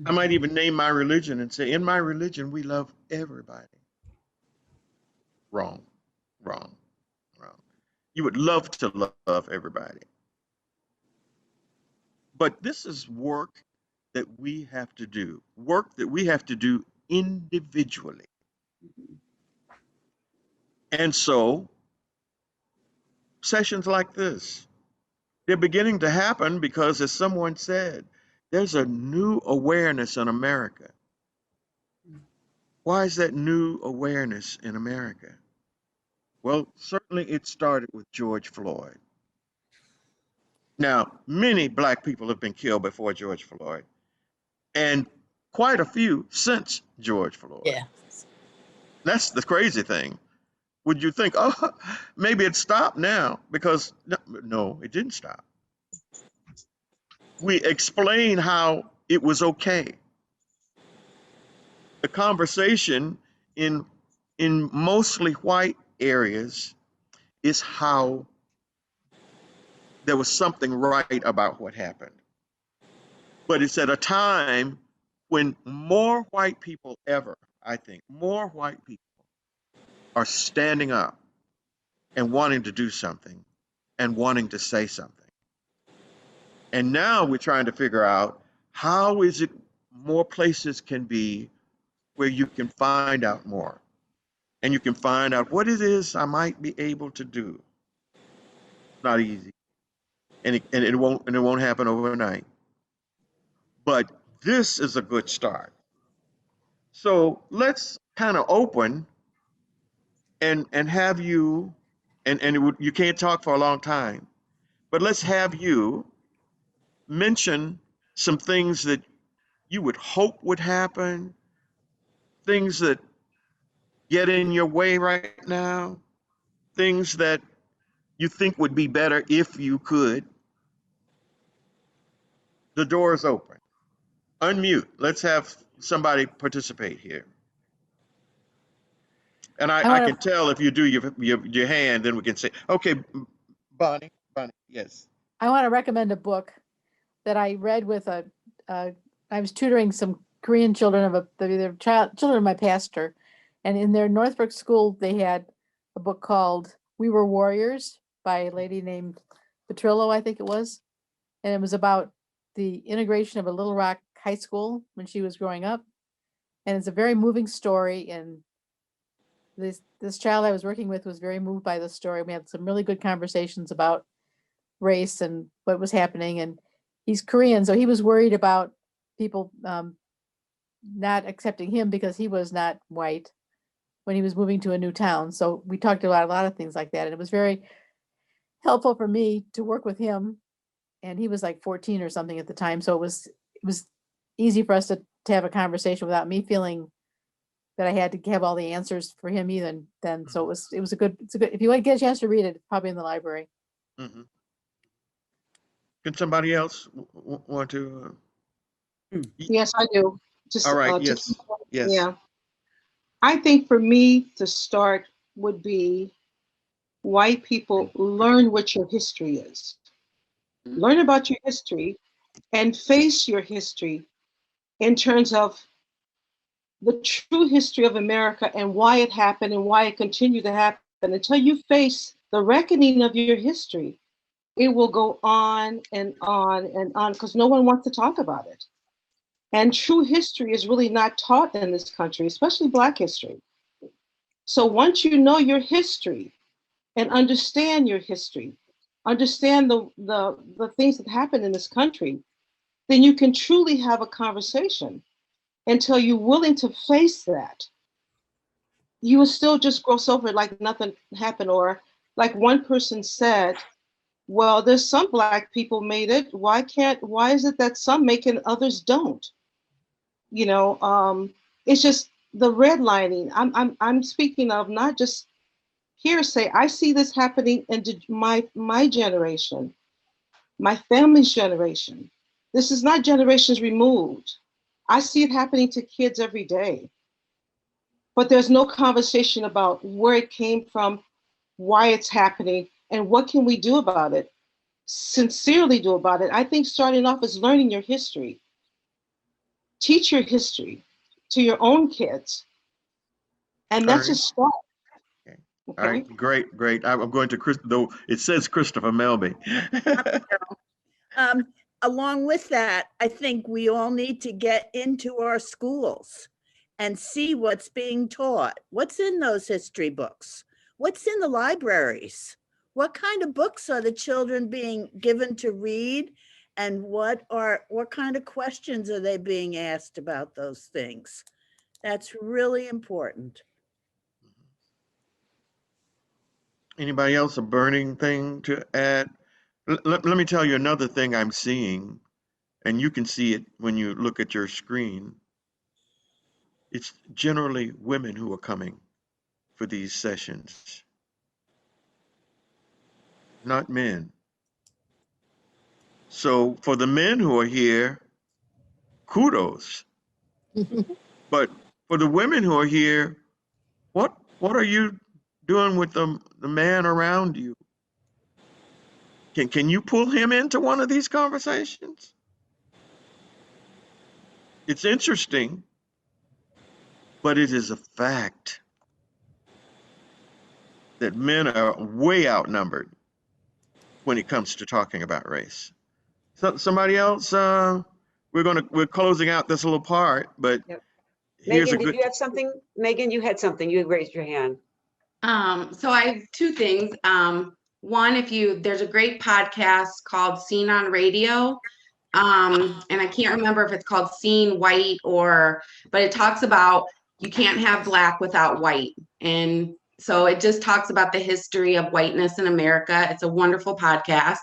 I might even name my religion and say, in my religion, we love everybody. Wrong. You would love to love everybody. But this is work that we have to do, individually. And so sessions like this. They're beginning to happen because, as someone said, there's a new awareness in America. Why is that new awareness in America? Well, certainly it started with George Floyd. Now, many black people have been killed before George Floyd, and quite a few since George Floyd. Yeah. That's the crazy thing. Would you think, oh, maybe it stopped now? Because no, it didn't stop. We explain how it was okay. The conversation in mostly white areas is how there was something right about what happened. But it's at a time when more white people ever, I think, more white people are standing up and wanting to do something and wanting to say something. And now we're trying to figure out how is it more places can be where you can find out more and you can find out what it is I might be able to do. Not easy. And it won't happen overnight. But this is a good start. So let's kind of open and have you you can't talk for a long time, but let's have you mention some things that you would hope would happen, things that get in your way right now, things that you think would be better if you could. The door is open. Unmute. Let's have somebody participate here. And I can tell if you do your hand, then we can say, okay, Bonnie, yes. I want to recommend a book that I read with I was tutoring some Korean children they're children of my pastor. And in their Northbrook school, they had a book called We Were Warriors by a lady named Petrillo, I think it was. And it was about the integration of a Little Rock high school when she was growing up. And it's a very moving story. And this child I was working with was very moved by the story. We had some really good conversations about race and what was happening. And he's Korean, so he was worried about people not accepting him because he was not white when he was moving to a new town. So we talked about a lot of things like that. And it was very helpful for me to work with him. And he was like 14 or something at the time. So it was easy for us to have a conversation without me feeling that I had to have all the answers for him even then. So it was a good, if you want to get a chance to read it, it's probably in the library. Mm-hmm. Can somebody else want to? Yes, I do. Just all right. Yes. Yes. Yeah. I think for me to start would be white people learn what your history is. Learn about your history and face your history in terms of the true history of America and why it happened and why it continued to happen. Until you face the reckoning of your history, it will go on and on and on because no one wants to talk about it. And true history is really not taught in this country, especially Black history. So once you know your history and understand your history, understand the things that happen in this country, then you can truly have a conversation. Until you're willing to face that, you will still just gross over it like nothing happened. Or like one person said, well, there's some Black people made it. Why is it that some make it and others don't? You know, it's just the redlining. I'm speaking of not just hearsay. I see this happening in my generation, my family's generation. This is not generations removed. I see it happening to kids every day. But there's no conversation about where it came from, why it's happening, and what can we do about it? Sincerely do about it. I think starting off is learning your history. Teach your history to your own kids. And that's a start. Okay. All right, great. I'm going to Chris, though it says Christopher Melby. Along with that, I think we all need to get into our schools and see what's being taught. What's in those history books? What's in the libraries? what kind of books are the children being given to read? And what kind of questions are they being asked about those things? That's really important. Anybody else a burning thing to add? Let me tell you another thing I'm seeing, and you can see it when you look at your screen. It's generally women who are coming for these sessions, not men. So for the men who are here, kudos. But for the women who are here, what are you doing with the man around you? Can you pull him into one of these conversations? It's interesting, but it is a fact that men are way outnumbered when it comes to talking about race. So somebody else, we're closing out this little part, but Yep. here's Megan, a did good. you have something? Megan, you had something. You had raised your hand. So I have two things. One, there's a great podcast called Seen on Radio. And I can't remember if it's called Seen White but it talks about you can't have Black without white. And so it just talks about the history of whiteness in America. It's a wonderful podcast.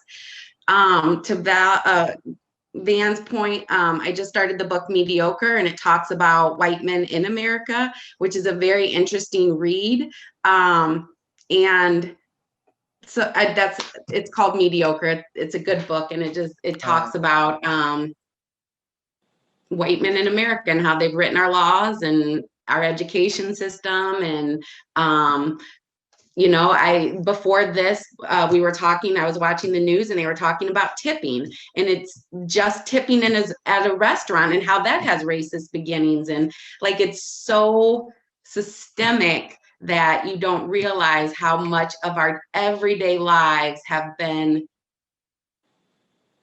Van's point, I just started the book Mediocre, and it talks about white men in America, which is a very interesting read. And so it's called Mediocre. It's a good book, and it talks about white men in America and how they've written our laws and our education system. And before this, we were talking, I was watching the news and they were talking about tipping, and it's just tipping at a restaurant and how that has racist beginnings. And like, it's so systemic that you don't realize how much of our everyday lives has been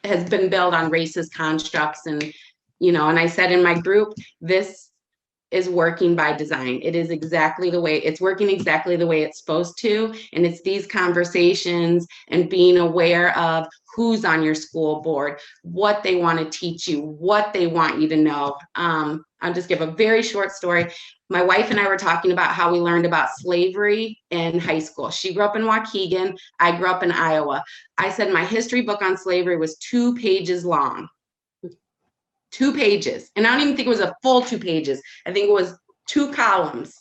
built on racist constructs. And, and I said in my group, this is working by design. It's working exactly the way it's supposed to. And it's these conversations and being aware of who's on your school board, what they want to teach you, what they want you to know. I'll just give a very short story. My wife and I were talking about how we learned about slavery in high school. She grew up in Waukegan. I grew up in Iowa. I said my history book on slavery was 2 pages long. 2 pages. And I don't even think it was a full 2 pages. I think it was 2 columns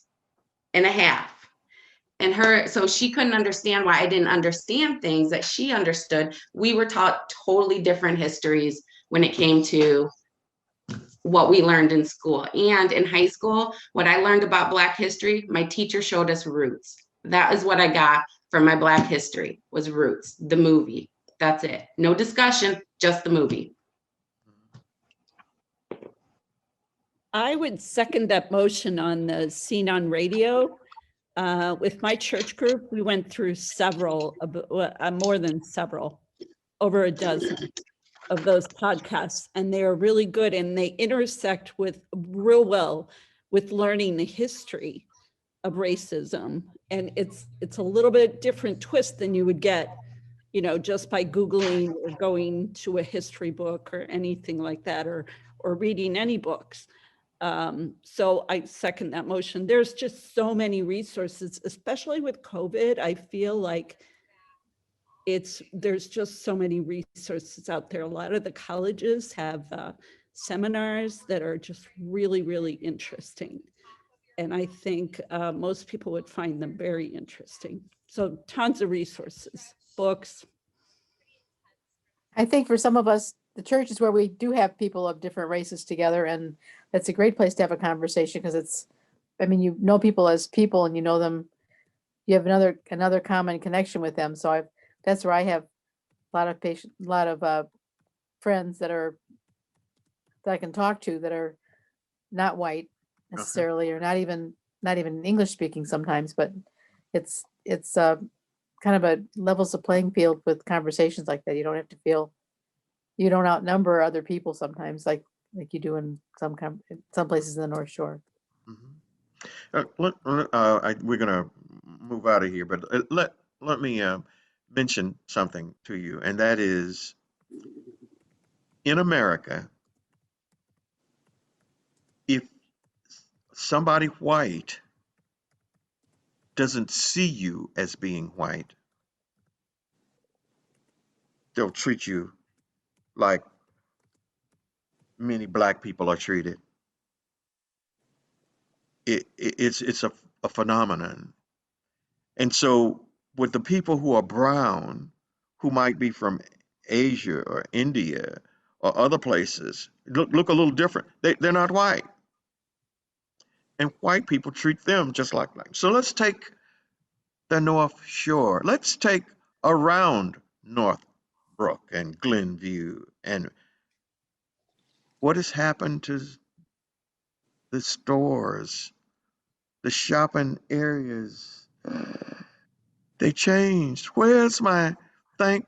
and a half. And so she couldn't understand why I didn't understand things that she understood. We were taught totally different histories when it came to what we learned in school. And in high school, what I learned about Black history, my teacher showed us Roots. That is what I got from my Black history, was Roots, the movie. That's it. No discussion, just the movie. I would second that motion on the Seen on Radio. With my church group, we went through several, more than several, over a dozen of those podcasts, and they are really good, and they intersect real well with learning the history of racism. And it's a little bit different twist than you would get, just by Googling or going to a history book or anything like that, or reading any books. So I second that motion. There's just so many resources, especially with COVID. I feel like there's just so many resources out there. A lot of the colleges have seminars that are just really, really interesting. And I think most people would find them very interesting. So tons of resources, books. I think for some of us, the church is where we do have people of different races together, and that's a great place to have a conversation, because you know people as people, and you know them, you have another common connection with them. So that's where I have a lot of friends that I can talk to that are not white necessarily, or not even English speaking sometimes, but it's kind of a levels the playing field with conversations like that. You don't have to feel you don't outnumber other people sometimes, like you do in some places in the North Shore. We're gonna move out of here, but let me mention something to you, and that is in America, if somebody white doesn't see you as being white, they'll treat you like many black people are treated. It's a phenomenon. And so with the people who are brown, who might be from Asia or India or other places, look a little different. They're not white. And white people treat them just like black. So let's take the North Shore. Let's take around Northbrook and Glenview and what has happened to the stores, the shopping areas. They changed. Where's my thank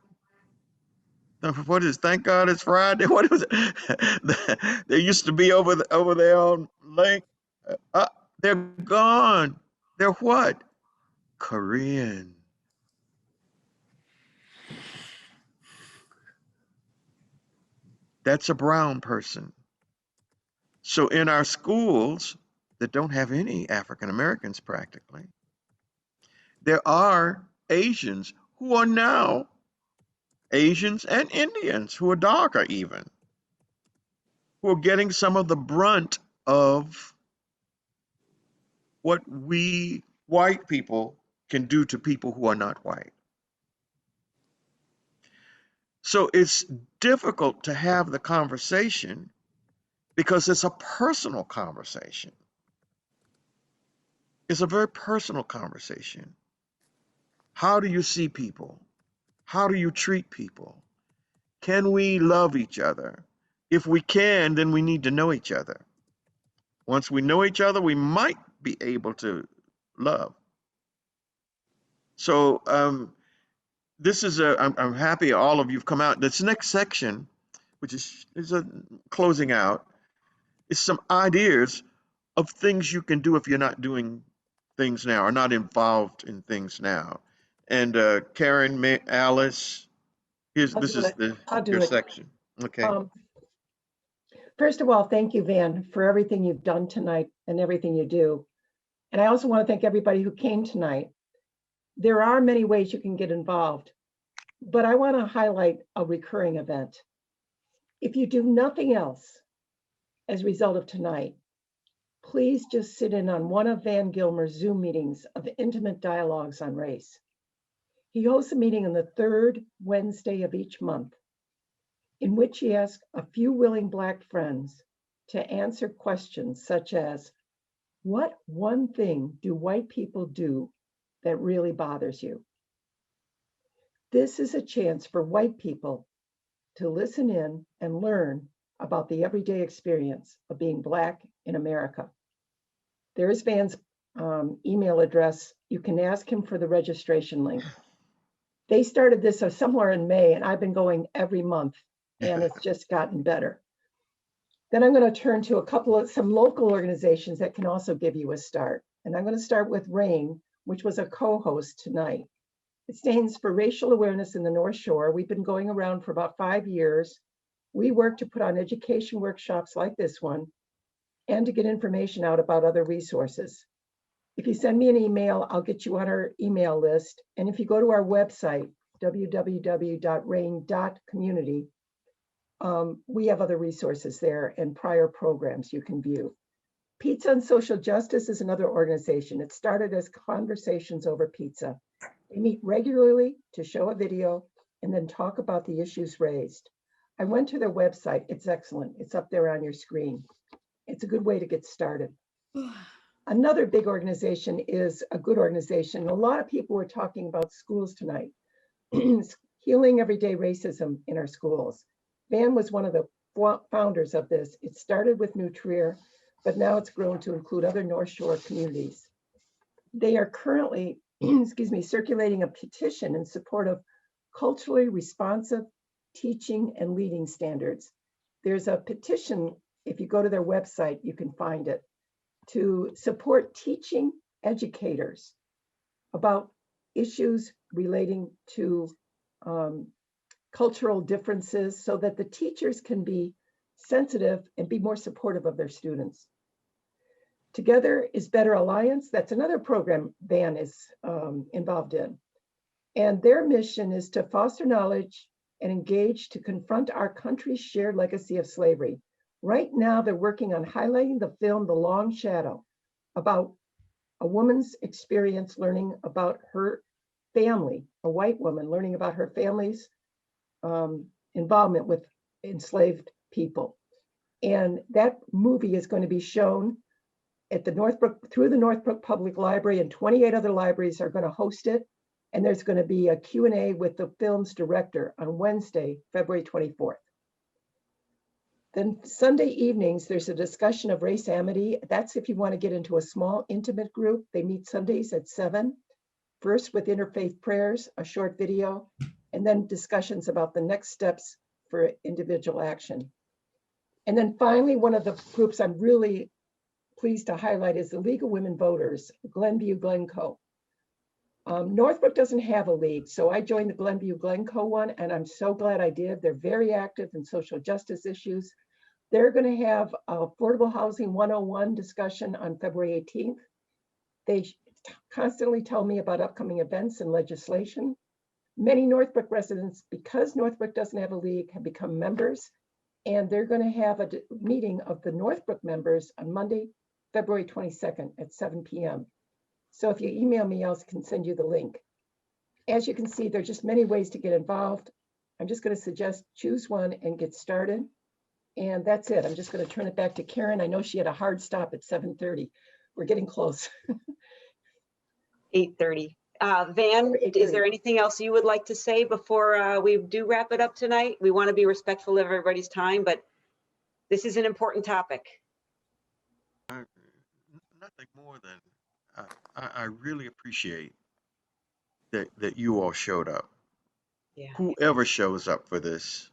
thank God it's Friday? What is it? They used to be over there on Lake. They're gone. They're what? Korean. That's a brown person. So in our schools that don't have any African Americans practically, there are Asians who are now Asians and Indians who are darker even, who are getting some of the brunt of what we white people can do to people who are not white. So it's difficult to have the conversation because it's a personal conversation. It's a very personal conversation. How do you see people? How do you treat people? Can we love each other? If we can, then we need to know each other. Once we know each other, we might be able to love. So this is I'm happy all of you've come out. This next section, which is a closing out, is some ideas of things you can do if you're not doing things now or not involved in things now. And Karen, Alice, this is your section. Okay. First of all, thank you, Van, for everything you've done tonight and everything you do. And I also want to thank everybody who came tonight. There are many ways you can get involved, but I want to highlight a recurring event. If you do nothing else as a result of tonight, please just sit in on one of Van Gilmer's Zoom meetings of intimate dialogues on race. He hosts a meeting on the third Wednesday of each month, in which he asks a few willing Black friends to answer questions such as, what one thing do white people do that really bothers you? This is a chance for white people to listen in and learn about the everyday experience of being Black in America. There is Van's email address. You can ask him for the registration link. They started this somewhere in May, and I've been going every month, and it's just gotten better. Then I'm going to turn to some local organizations that can also give you a start. And I'm going to start with RAIN, which was a co-host tonight. It stands for Racial Awareness in the North Shore. We've been going around for about 5 years. We work to put on education workshops like this one and to get information out about other resources. If you send me an email, I'll get you on our email list. And if you go to our website, www.rain.community, we have other resources there and prior programs you can view. Pizza and Social Justice is another organization. It started as Conversations Over Pizza. They meet regularly to show a video and then talk about the issues raised. I went to their website. It's excellent. It's up there on your screen. It's a good way to get started. Another big organization is a good organization. A lot of people were talking about schools tonight. Healing everyday racism in our schools. Van was one of the founders of this. It started with New Trier, but now it's grown to include other North Shore communities. They are currently, circulating a petition in support of culturally responsive teaching and leading standards. There's a petition, if you go to their website, you can find it, to support teaching educators about issues relating to cultural differences so that the teachers can be sensitive and be more supportive of their students. Together is Better Alliance. That's another program Van is involved in. And their mission is to foster knowledge and engage to confront our country's shared legacy of slavery. Right now, they're working on highlighting the film The Long Shadow, about a woman's experience learning about her family, a white woman learning about her family's involvement with enslaved people. And that movie is going to be shown at the Northbrook, through the Northbrook Public Library, and 28 other libraries are going to host it. And there's going to be a Q&A with the film's director on Wednesday, February 24th. Then Sunday evenings, there's a discussion of race amity. That's if you want to get into a small, intimate group. They meet Sundays at 7. First with interfaith prayers, a short video, and then discussions about the next steps for individual action. And then finally, one of the groups I'm really pleased to highlight is the League of Women Voters, Glenview Glencoe. Northbrook doesn't have a league, so I joined the Glenview Glencoe one, and I'm so glad I did. They're very active in social justice issues. They're going to have Affordable Housing 101 discussion on February 18th. They constantly tell me about upcoming events and legislation. Many Northbrook residents, because Northbrook doesn't have a league, have become members, and they're going to have a meeting of the Northbrook members on Monday, February 22nd at 7 p.m. So if you email me, I can send you the link. As you can see, there's just many ways to get involved. I'm just going to suggest choose one and get started. And that's it. I'm just going to turn it back to Karen. I know she had a hard stop at 7:30. We're getting close. 8:30. Van, is there anything else you would like to say before we do wrap it up tonight? We want to be respectful of everybody's time, but this is an important topic. Nothing more than I really appreciate that you all showed up. Yeah. Whoever shows up for this,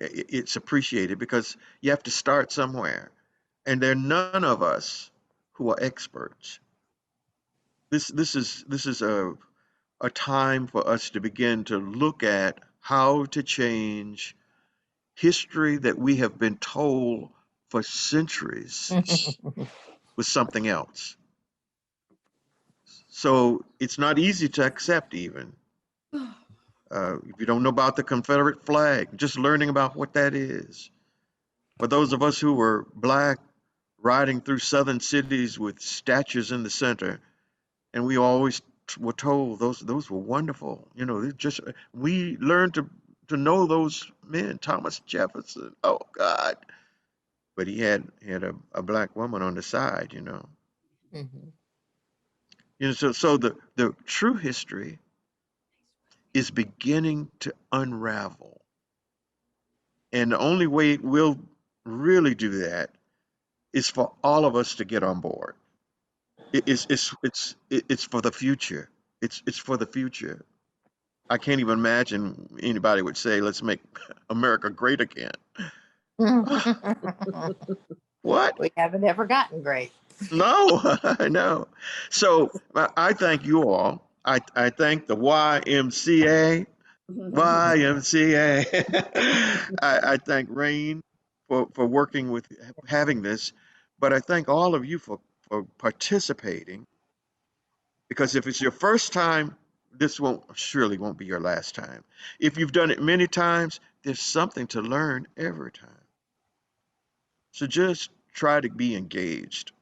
it's appreciated because you have to start somewhere. And there are none of us who are experts. This is a time for us to begin to look at how to change history that we have been told for centuries with something else. So it's not easy to accept even. If you don't know about the Confederate flag, just learning about what that is. For those of us who were Black, riding through southern cities with statues in the center, and we always were told those were wonderful. You know, we learned to know those men. Thomas Jefferson, oh God, but he had a Black woman on the side. You know, you know. So the true history is beginning to unravel, and the only way we'll really do that is for all of us to get on board. It's for the future. It's for the future. I can't even imagine anybody would say, let's make America great again. What? We haven't ever gotten great. No, no. So I thank you all. I thank the YMCA. I thank Rain for working with having this, but I thank all of you for participating, because if it's your first time, this surely won't be your last time. If you've done it many times, there's something to learn every time. So just try to be engaged.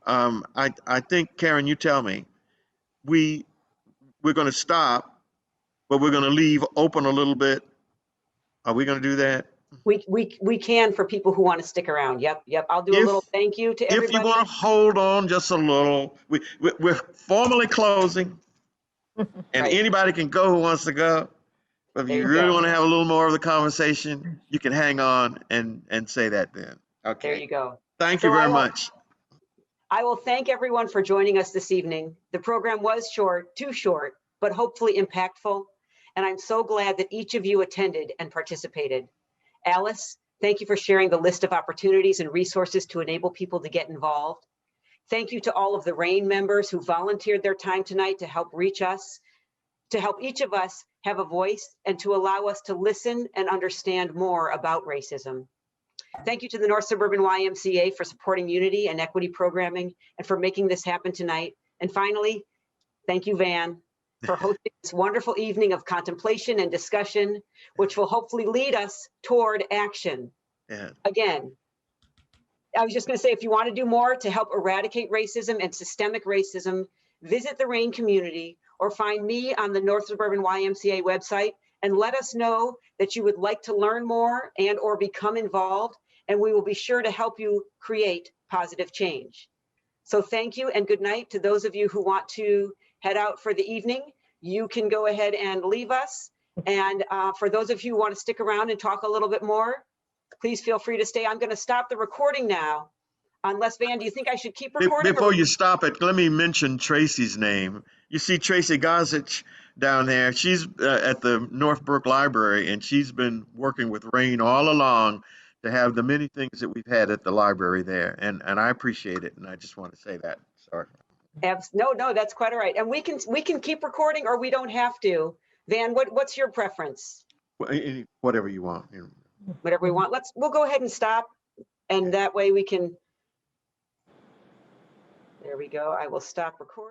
I think, Karen, you tell me, we're going to stop, but we're going to leave open a little bit. Are we going to do that? We can for people who want to stick around. Yep. I'll do a little thank you to everybody. If you want to hold on just a little, we're formally closing, and anybody can go who wants to go. But if you really want to have a little more of the conversation, you can hang on and say that then. Okay. There you go. Thank you very much. I will thank everyone for joining us this evening. The program was short, too short, but hopefully impactful. And I'm so glad that each of you attended and participated. Alice, thank you for sharing the list of opportunities and resources to enable people to get involved. Thank you to all of the RAIN members who volunteered their time tonight to help reach us, to help each of us have a voice and to allow us to listen and understand more about racism. Thank you to the North Suburban YMCA for supporting unity and equity programming and for making this happen tonight. And finally, thank you, Van, for hosting this wonderful evening of contemplation and discussion, which will hopefully lead us toward action. Yeah. Again, I was just going to say, if you want to do more to help eradicate racism and systemic racism, visit the RAIN community or find me on the North Suburban YMCA website and let us know that you would like to learn more and or become involved, and we will be sure to help you create positive change. So thank you and good night to those of you who want to head out for the evening. You can go ahead and leave us. And for those of you who want to stick around and talk a little bit more, please feel free to stay. I'm going to stop the recording now. Unless, Van, do you think I should keep recording? Before you stop it, let me mention Tracy's name. You see Tracy Gozich down there. She's at the Northbrook Library, and she's been working with RAIN all along to have the many things that we've had at the library there. And I appreciate it, and I just want to say that. Sorry. No, that's quite all right. And we can keep recording or we don't have to. Van, what's your preference? Whatever you want. Whatever we want. We'll go ahead and stop, and that way we can. There we go. I will stop recording.